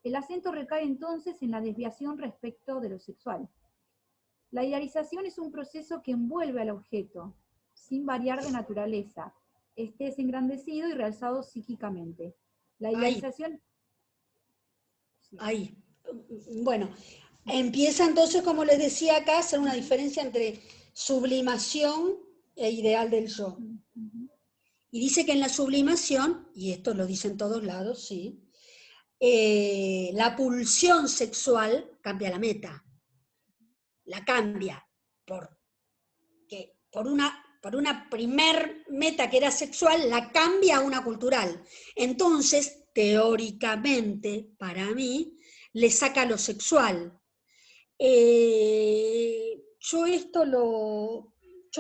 El acento recae entonces en la desviación respecto de lo sexual. La idealización es un proceso que envuelve al objeto, sin variar de naturaleza, este es engrandecido y realzado psíquicamente. La idealización... Ahí. Bueno, empieza entonces, como les decía acá, a hacer una diferencia entre sublimación e ideal del yo. Y dice que en la sublimación, y esto lo dice en todos lados, sí, la pulsión sexual cambia la meta. La cambia por una primer meta que era sexual, la cambia a una cultural. Entonces, teóricamente, para mí, le saca lo sexual. Yo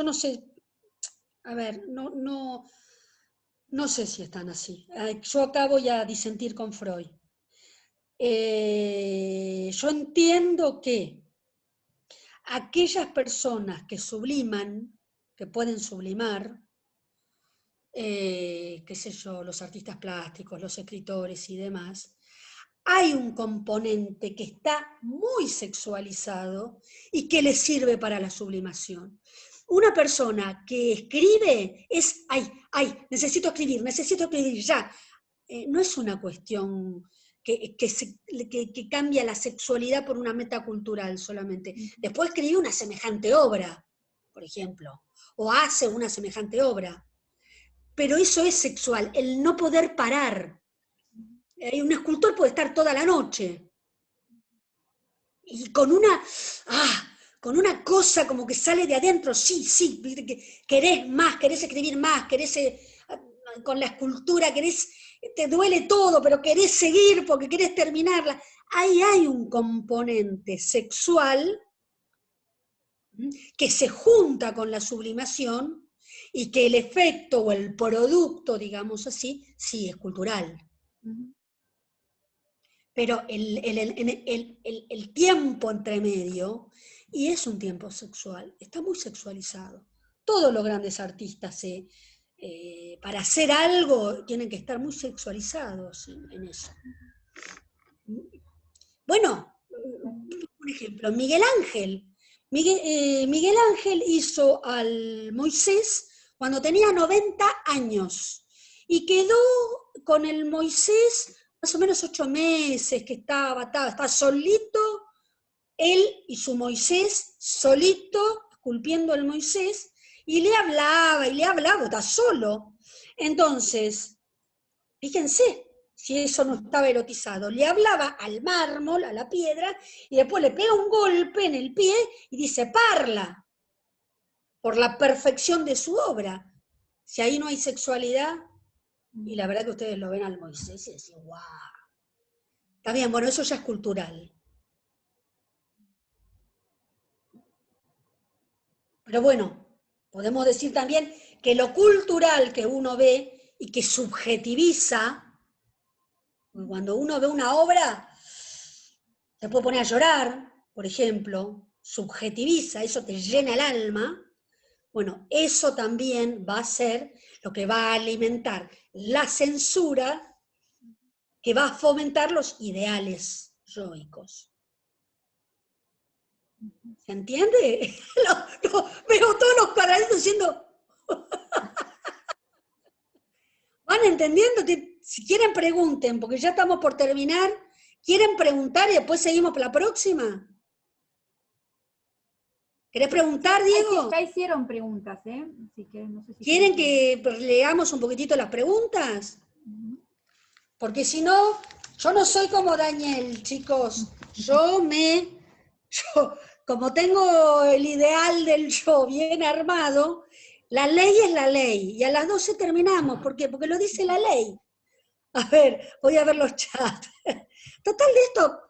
no sé, a ver, no sé si están así. Yo acá voy a disentir con Freud. Yo entiendo que aquellas personas que subliman que pueden sublimar, qué sé yo, los artistas plásticos, los escritores y demás, hay un componente que está muy sexualizado y que le sirve para la sublimación. Una persona que escribe es, necesito escribir, ya. No es una cuestión que cambia la sexualidad por una meta cultural solamente. Después escribe una semejante obra, por ejemplo, o hace una semejante obra. Pero eso es sexual, el no poder parar. Un escultor puede estar toda la noche y con una cosa como que sale de adentro, sí, querés más, querés escribir más, querés con la escultura, te duele todo, pero querés seguir porque querés terminarla. Ahí hay un componente sexual que se junta con la sublimación y que el efecto o el producto, digamos así, sí es cultural. Pero el tiempo entre medio, y es un tiempo sexual, está muy sexualizado. Todos los grandes artistas, para hacer algo, tienen que estar muy sexualizados en eso. Bueno, por ejemplo, Miguel Ángel. Miguel Ángel hizo al Moisés cuando tenía 90 años y quedó con el Moisés más o menos 8 meses, que estaba solito, él y su Moisés, solito, esculpiendo el Moisés, y le hablaba, está solo. Entonces, fíjense, si eso no estaba erotizado, le hablaba al mármol, a la piedra, y después le pega un golpe en el pie y dice, parla, por la perfección de su obra. Si ahí no hay sexualidad, y la verdad que ustedes lo ven al Moisés y decís, wow. Está bien, bueno, eso ya es cultural. Pero bueno, podemos decir también que lo cultural que uno ve y que subjetiviza, cuando uno ve una obra, se puede poner a llorar, por ejemplo, subjetiviza, eso te llena el alma. Bueno, eso también va a ser lo que va a alimentar la censura, que va a fomentar los ideales yoicos. ¿Se entiende? Veo todos los paralelos diciendo... ¿Van entendiendo? Si quieren pregunten, porque ya estamos por terminar. ¿Quieren preguntar y después seguimos para la próxima? ¿Querés preguntar, Diego? Ya hicieron preguntas, ¿eh? Así que no sé si ¿Quieren que leamos un poquitito las preguntas? Porque si no, yo no soy como Daniel, chicos. Como tengo el ideal del yo bien armado, la ley es la ley. Y a las 12 terminamos. ¿Por qué? Porque lo dice la ley. A ver, voy a ver los chats. Total de esto,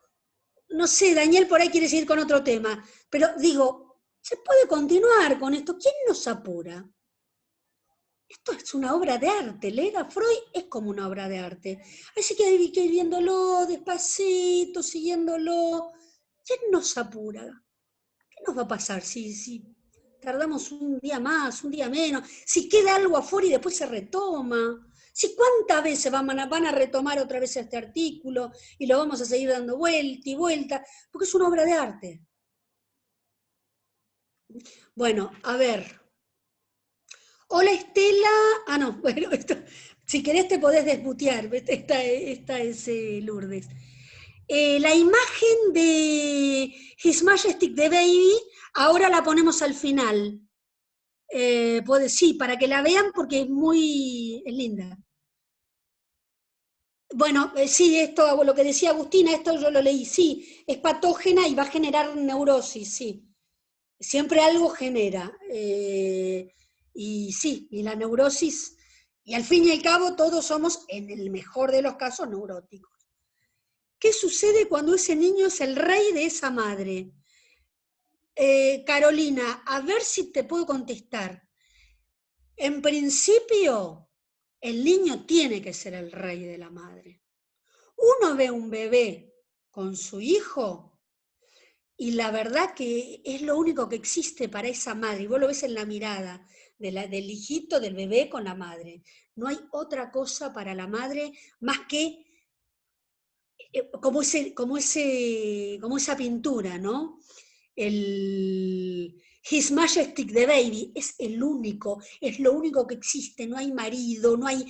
no sé, Daniel por ahí quiere seguir con otro tema. Pero digo, se puede continuar con esto. ¿Quién nos apura? Esto es una obra de arte, leer a Freud es como una obra de arte. Así que hay que ir viéndolo despacito, siguiéndolo. ¿Quién nos apura? ¿Qué nos va a pasar si tardamos un día más, un día menos? Si queda algo afuera y después se retoma. Si cuántas veces van a retomar otra vez este artículo y lo vamos a seguir dando vuelta y vuelta, porque es una obra de arte. Bueno, a ver. Hola Estela, no, bueno, si querés te podés desmutear, esta es Lourdes. La imagen de His Majestic the Baby, ahora la ponemos al final. Sí, para que la vean porque es linda. Bueno, sí, esto, lo que decía Agustina, esto yo lo leí, sí, es patógena y va a generar neurosis, sí. Siempre algo genera. Y sí, y la neurosis, y al fin y al cabo todos somos, en el mejor de los casos, neuróticos. ¿Qué sucede cuando ese niño es el rey de esa madre? Carolina, a ver si te puedo contestar. En principio, el niño tiene que ser el rey de la madre. Uno ve un bebé con su hijo y la verdad que es lo único que existe para esa madre, y vos lo ves en la mirada del hijito, del bebé con la madre. No hay otra cosa para la madre más que como esa pintura, ¿no? His Majestic the Baby es el único, es lo único que existe, no hay marido, no hay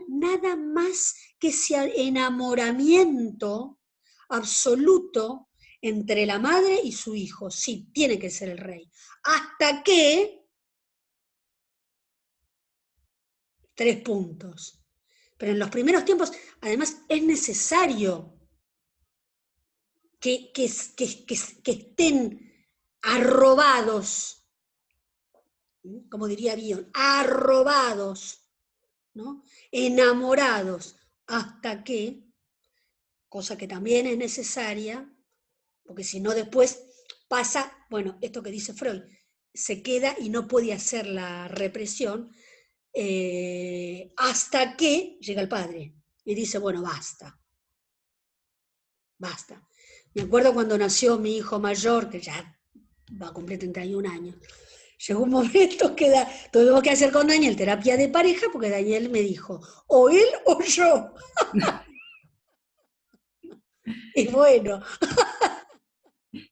nada más que ese enamoramiento absoluto entre la madre y su hijo. Sí, tiene que ser el rey. Hasta que, 3 puntos. Pero en los primeros tiempos, además, es necesario que estén arrobados, como diría Bion, arrobados, ¿no? Enamorados, hasta que, cosa que también es necesaria, porque si no después pasa, bueno, esto que dice Freud, se queda y no puede hacer la represión, hasta que llega el padre y dice, bueno, basta. Basta. Me acuerdo cuando nació mi hijo mayor, que ya va a cumplir 31 años, llegó un momento que tuvimos que hacer con Daniel terapia de pareja, porque Daniel me dijo, o él o yo. Y bueno.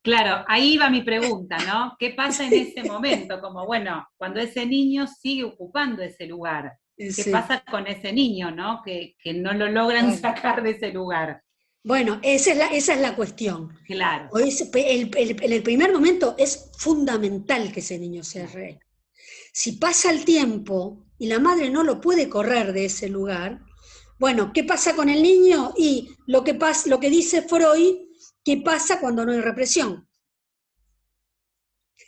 Claro, ahí va mi pregunta, ¿no? ¿Qué pasa en ese momento? Como, bueno, cuando ese niño sigue ocupando ese lugar, ¿qué pasa con ese niño, ¿no? Que no lo logran sacar de ese lugar. Bueno, esa es la cuestión. Claro. En el primer momento es fundamental que ese niño sea rey. Si pasa el tiempo y la madre no lo puede correr de ese lugar, bueno, ¿qué pasa con el niño? Y lo que dice Freud, ¿qué pasa cuando no hay represión?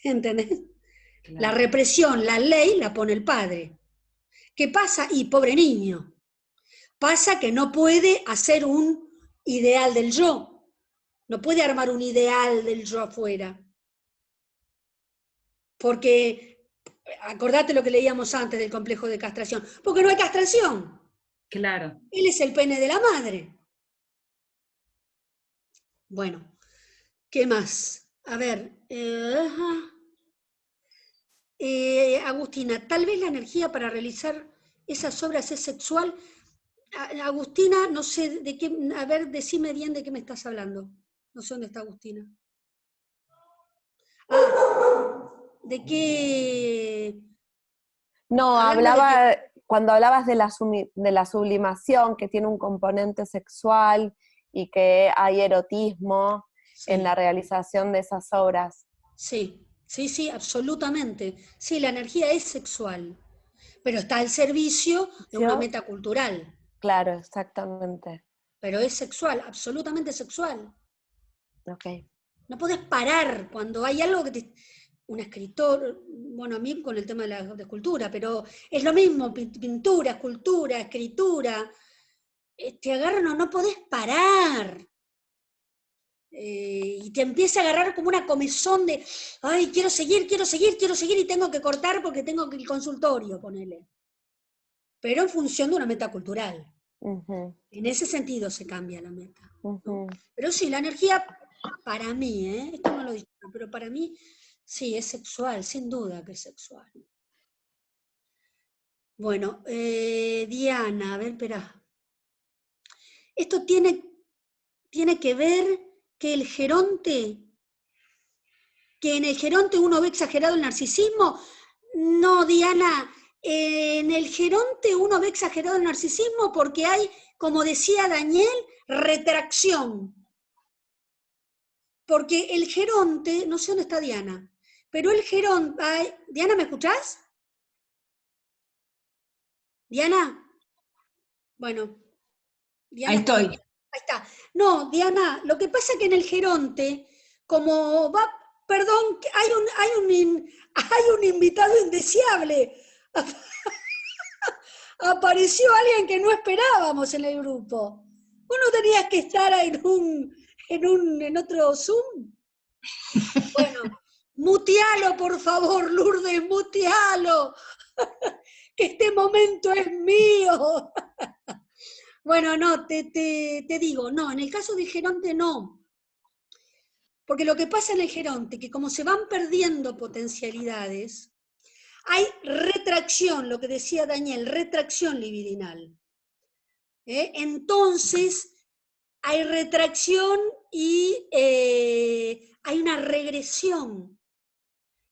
¿Entendés? Claro. La represión, la ley, la pone el padre. ¿Qué pasa? Y pobre niño. Pasa que no puede hacer un ideal del yo. No puede armar un ideal del yo afuera. Porque, acordate lo que leíamos antes del complejo de castración, porque no hay castración. Claro. Él es el pene de la madre. Bueno, ¿qué más? A ver, Agustina, tal vez la energía para realizar esas obras es sexual. Agustina, no sé de qué, a ver, decime bien de qué me estás hablando. No sé dónde está Agustina. ¿De qué? No, hablaba, cuando hablabas de la sublimación, que tiene un componente sexual y que hay erotismo en la realización de esas obras. Sí, sí, absolutamente. Sí, la energía es sexual, pero está al servicio de una meta cultural. Claro, exactamente. Pero es sexual, absolutamente sexual. Ok. No podés parar cuando hay algo que un escritor, bueno, a mí con el tema de la escultura, pero es lo mismo, pintura, escultura, escritura, te agarran, no podés parar. Y te empieza a agarrar como una comezón de, ay, quiero seguir, y tengo que cortar porque tengo el consultorio, ponele. Pero en función de una meta cultural. En ese sentido se cambia la meta. ¿No? Pero sí, la energía, para mí, esto no lo digo, pero para mí, sí, es sexual, sin duda que es sexual. Bueno, Diana, a ver, espera. Esto tiene que ver que en el geronte uno ve exagerado el narcisismo. No, Diana, en el geronte uno ve exagerado el narcisismo porque hay, como decía Daniel, retracción. Porque el geronte, no sé dónde está Diana, pero el geronte... Diana, ¿me escuchás? Diana. Bueno. Diana, ahí estoy. Ahí está. No, Diana, lo que pasa es que en el geronte, como va, perdón, hay un invitado indeseable. Apareció alguien que no esperábamos en el grupo. ¿Vos no tenías que estar en otro Zoom? Bueno, mutealo, por favor, Lourdes, mutealo. Que este momento es mío. Bueno, no, te digo, no, en el caso del geronte no. Porque lo que pasa en el geronte, que como se van perdiendo potencialidades, hay retracción, lo que decía Daniel, retracción libidinal. Entonces, hay retracción y hay una regresión.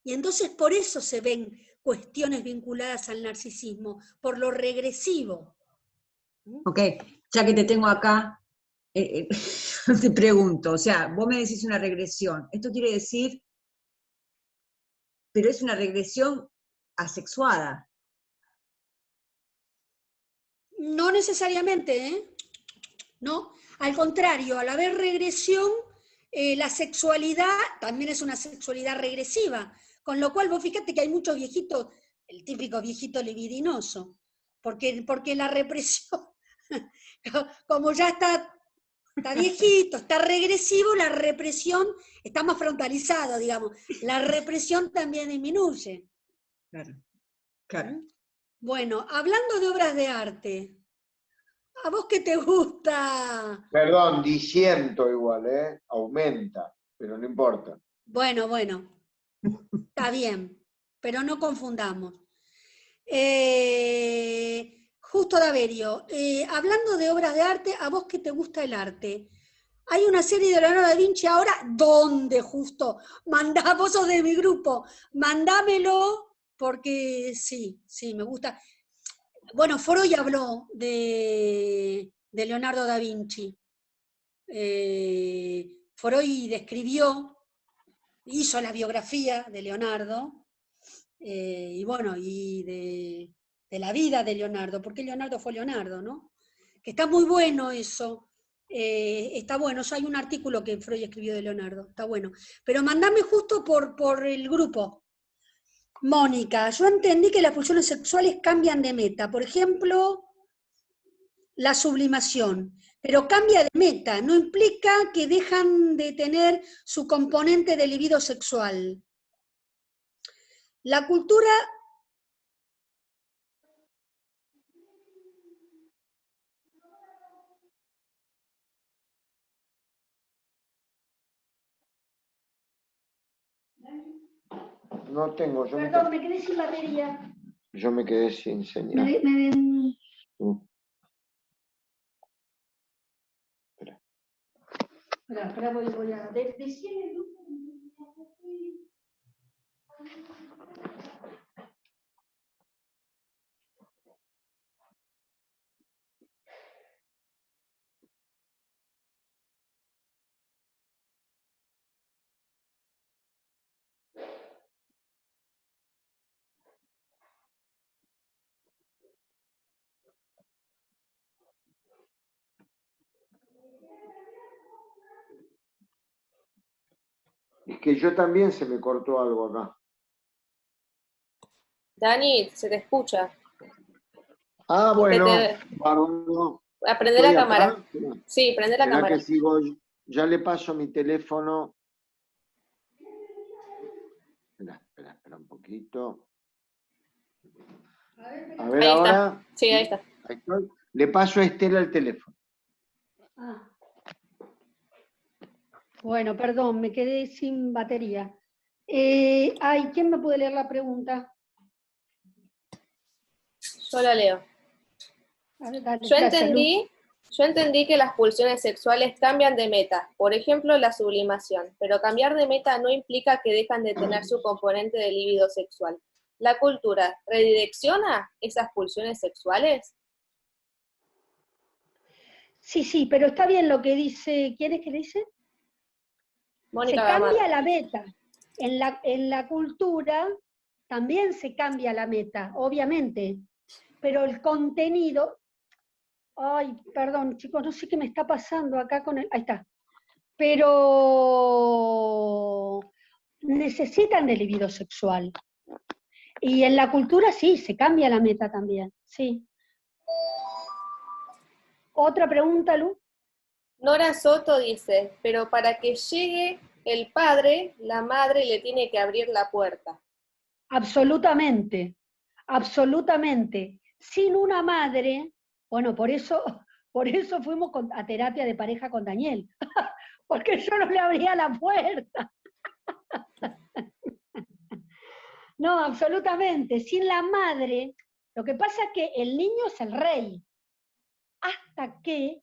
Y entonces por eso se ven cuestiones vinculadas al narcisismo, por lo regresivo. Ok, ya que te tengo acá, te pregunto, o sea, vos me decís una regresión, esto quiere decir, pero es una regresión asexuada. No necesariamente, ¿eh? No, al contrario, al haber regresión, la sexualidad también es una sexualidad regresiva, con lo cual vos fíjate que hay muchos viejitos, el típico viejito libidinoso, porque la represión, como ya está viejito, está regresivo, la represión está más frontalizada, digamos, la represión también disminuye. Claro, claro. Bueno, hablando de obras de arte, ¿a vos qué te gusta? Perdón, disiento igual, aumenta, pero no importa. Bueno, está bien, pero no confundamos. Justo Daverio, hablando de obras de arte, ¿a vos qué te gusta el arte? Hay una serie de Leonardo da Vinci ahora, ¿dónde justo? Mandá, vos sos de mi grupo, mandámelo, porque sí, me gusta. Bueno, Freud habló de Leonardo da Vinci. Freud describió, hizo la biografía de Leonardo, y bueno, y de la vida de Leonardo, porque Leonardo fue Leonardo, ¿no? Que está muy bueno eso, está bueno, hay un artículo que Freud escribió de Leonardo, está bueno. Pero mandame justo por el grupo. Mónica, yo entendí que las pulsiones sexuales cambian de meta, por ejemplo, la sublimación, pero cambia de meta, no implica que dejan de tener su componente de libido sexual. La cultura... No tengo, Perdón, me quedé sin batería. Yo me quedé sin señal. Espera, voy a... Decía el grupo... Es que yo también se me cortó algo acá. Dani, se te escucha. Ah, bueno. Aprende la cámara. Sí, prende la cámara. Que sigo, ya le paso mi teléfono. Espera un poquito. A ver ahí ahora. Está. Sí, ahí está. Ahí estoy. Le paso a Estela el teléfono. Ah. Bueno, perdón, me quedé sin batería. ¿Quién me puede leer la pregunta? Yo la leo. A ver, dale, yo entendí que las pulsiones sexuales cambian de meta, por ejemplo la sublimación, pero cambiar de meta no implica que dejan de tener su componente de libido sexual. ¿La cultura redirecciona esas pulsiones sexuales? Sí, pero está bien lo que dice. ¿Quién es que dice? Mónica se cambia Gamarra. la meta. En la cultura también se cambia la meta, obviamente, pero el contenido... Ay, perdón, chicos, no sé qué me está pasando acá con el... Ahí está. Pero necesitan de libido sexual. Y en la cultura sí, se cambia la meta también, sí. ¿Otra pregunta, Lu? Nora Soto dice, pero para que llegue el padre, la madre le tiene que abrir la puerta. Absolutamente, absolutamente. Sin una madre, bueno, por eso fuimos a terapia de pareja con Daniel, porque yo no le abría la puerta. No, absolutamente. Sin la madre, lo que pasa es que el niño es el rey, hasta que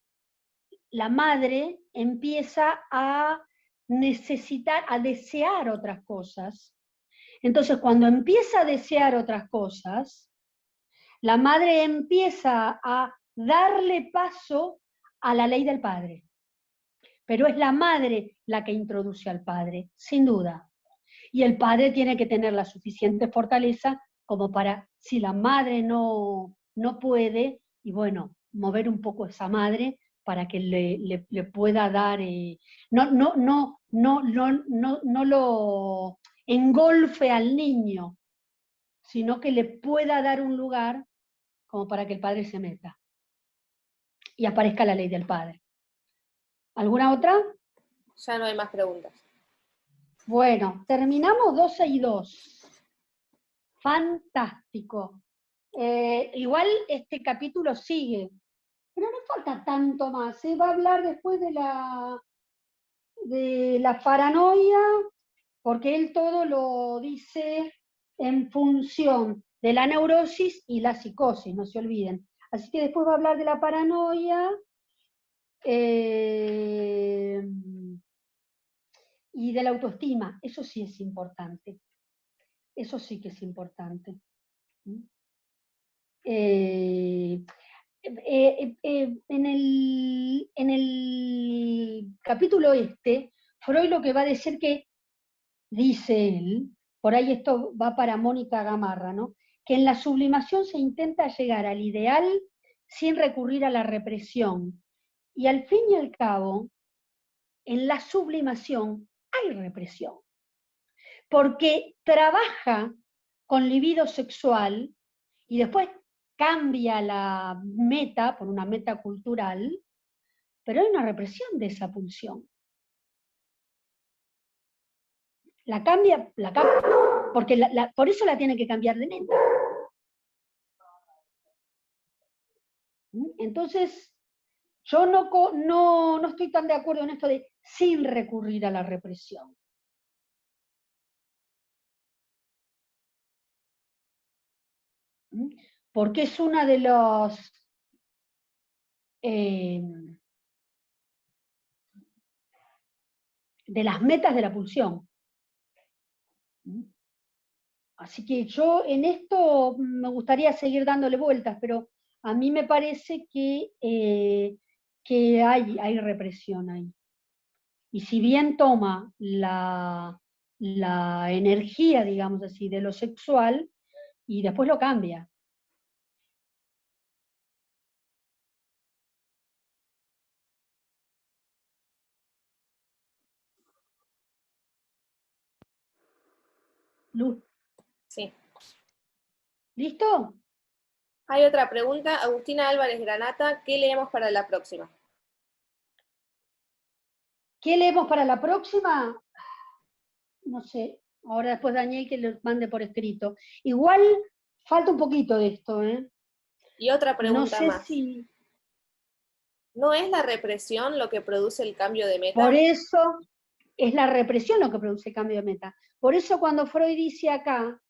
la madre empieza a necesitar, a desear otras cosas. Entonces, cuando empieza a desear otras cosas, la madre empieza a darle paso a la ley del padre. Pero es la madre la que introduce al padre, sin duda. Y el padre tiene que tener la suficiente fortaleza como para, si la madre no puede, y bueno, mover un poco esa madre para que le pueda dar, no lo engolfe al niño, sino que le pueda dar un lugar como para que el padre se meta y aparezca la ley del padre. ¿Alguna otra? Ya no hay más preguntas. Bueno, terminamos 12 y 2. Fantástico. Igual este capítulo sigue, pero no falta tanto más. Va a hablar después de la paranoia, porque él todo lo dice en función de la neurosis y la psicosis, no se olviden. Así que después va a hablar de la paranoia y de la autoestima. Eso sí es importante. Eso sí que es importante. En el capítulo Freud lo que va a decir que, dice él, por ahí esto va para Mónica Gamarra, ¿no? Que en la sublimación se intenta llegar al ideal sin recurrir a la represión. Y al fin y al cabo, en la sublimación hay represión. Porque trabaja con libido sexual y después cambia la meta por una meta cultural, pero hay una represión de esa pulsión. La cambia, porque por eso la tiene que cambiar de meta. Entonces, yo no estoy tan de acuerdo en esto de sin recurrir a la represión. Porque es una de las metas de la pulsión. Así que yo en esto me gustaría seguir dándole vueltas, pero a mí me parece que hay represión ahí. Y si bien toma la energía, digamos así, de lo sexual, y después lo cambia. Luz. Sí. ¿Listo? Hay otra pregunta. Agustina Álvarez Granata, ¿qué leemos para la próxima? ¿Qué leemos para la próxima? No sé. Ahora después Daniel que lo mande por escrito. Igual falta un poquito de esto, ¿eh? Y otra pregunta no sé más. ¿No es la represión lo que produce el cambio de meta? Por eso es la represión lo que produce el cambio de meta. Por eso cuando Freud dice acá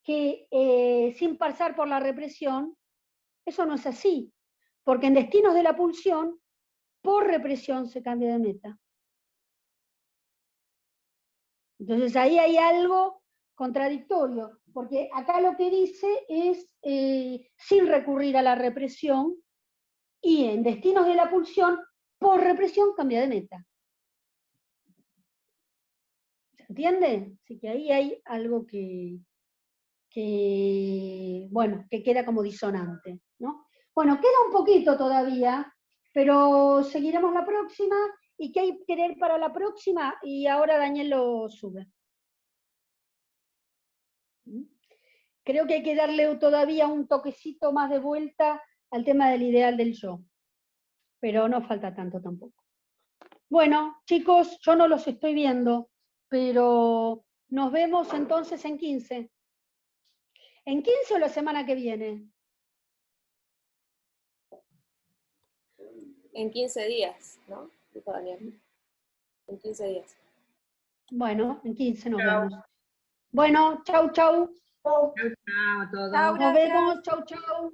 que sin pasar por la represión, eso no es así. Porque en destinos de la pulsión, por represión se cambia de meta. Entonces ahí hay algo contradictorio, porque acá lo que dice es sin recurrir a la represión, y en destinos de la pulsión, por represión cambia de meta. ¿Se entiende? Así que ahí hay algo que queda como disonante, ¿no? Bueno, queda un poquito todavía, pero seguiremos la próxima. ¿Y qué hay que querer para la próxima? Y ahora Daniel lo sube. Creo que hay que darle todavía un toquecito más de vuelta al tema del ideal del yo, pero no falta tanto tampoco. Bueno, chicos, yo no los estoy viendo, pero nos vemos entonces en 15. ¿En 15 o la semana que viene? En 15 días, ¿no? Dijo Daniel. En 15 días. Bueno, en 15 nos vemos. Bueno, chau, chau. Chau, chau a todos. Nos vemos, chau, chau.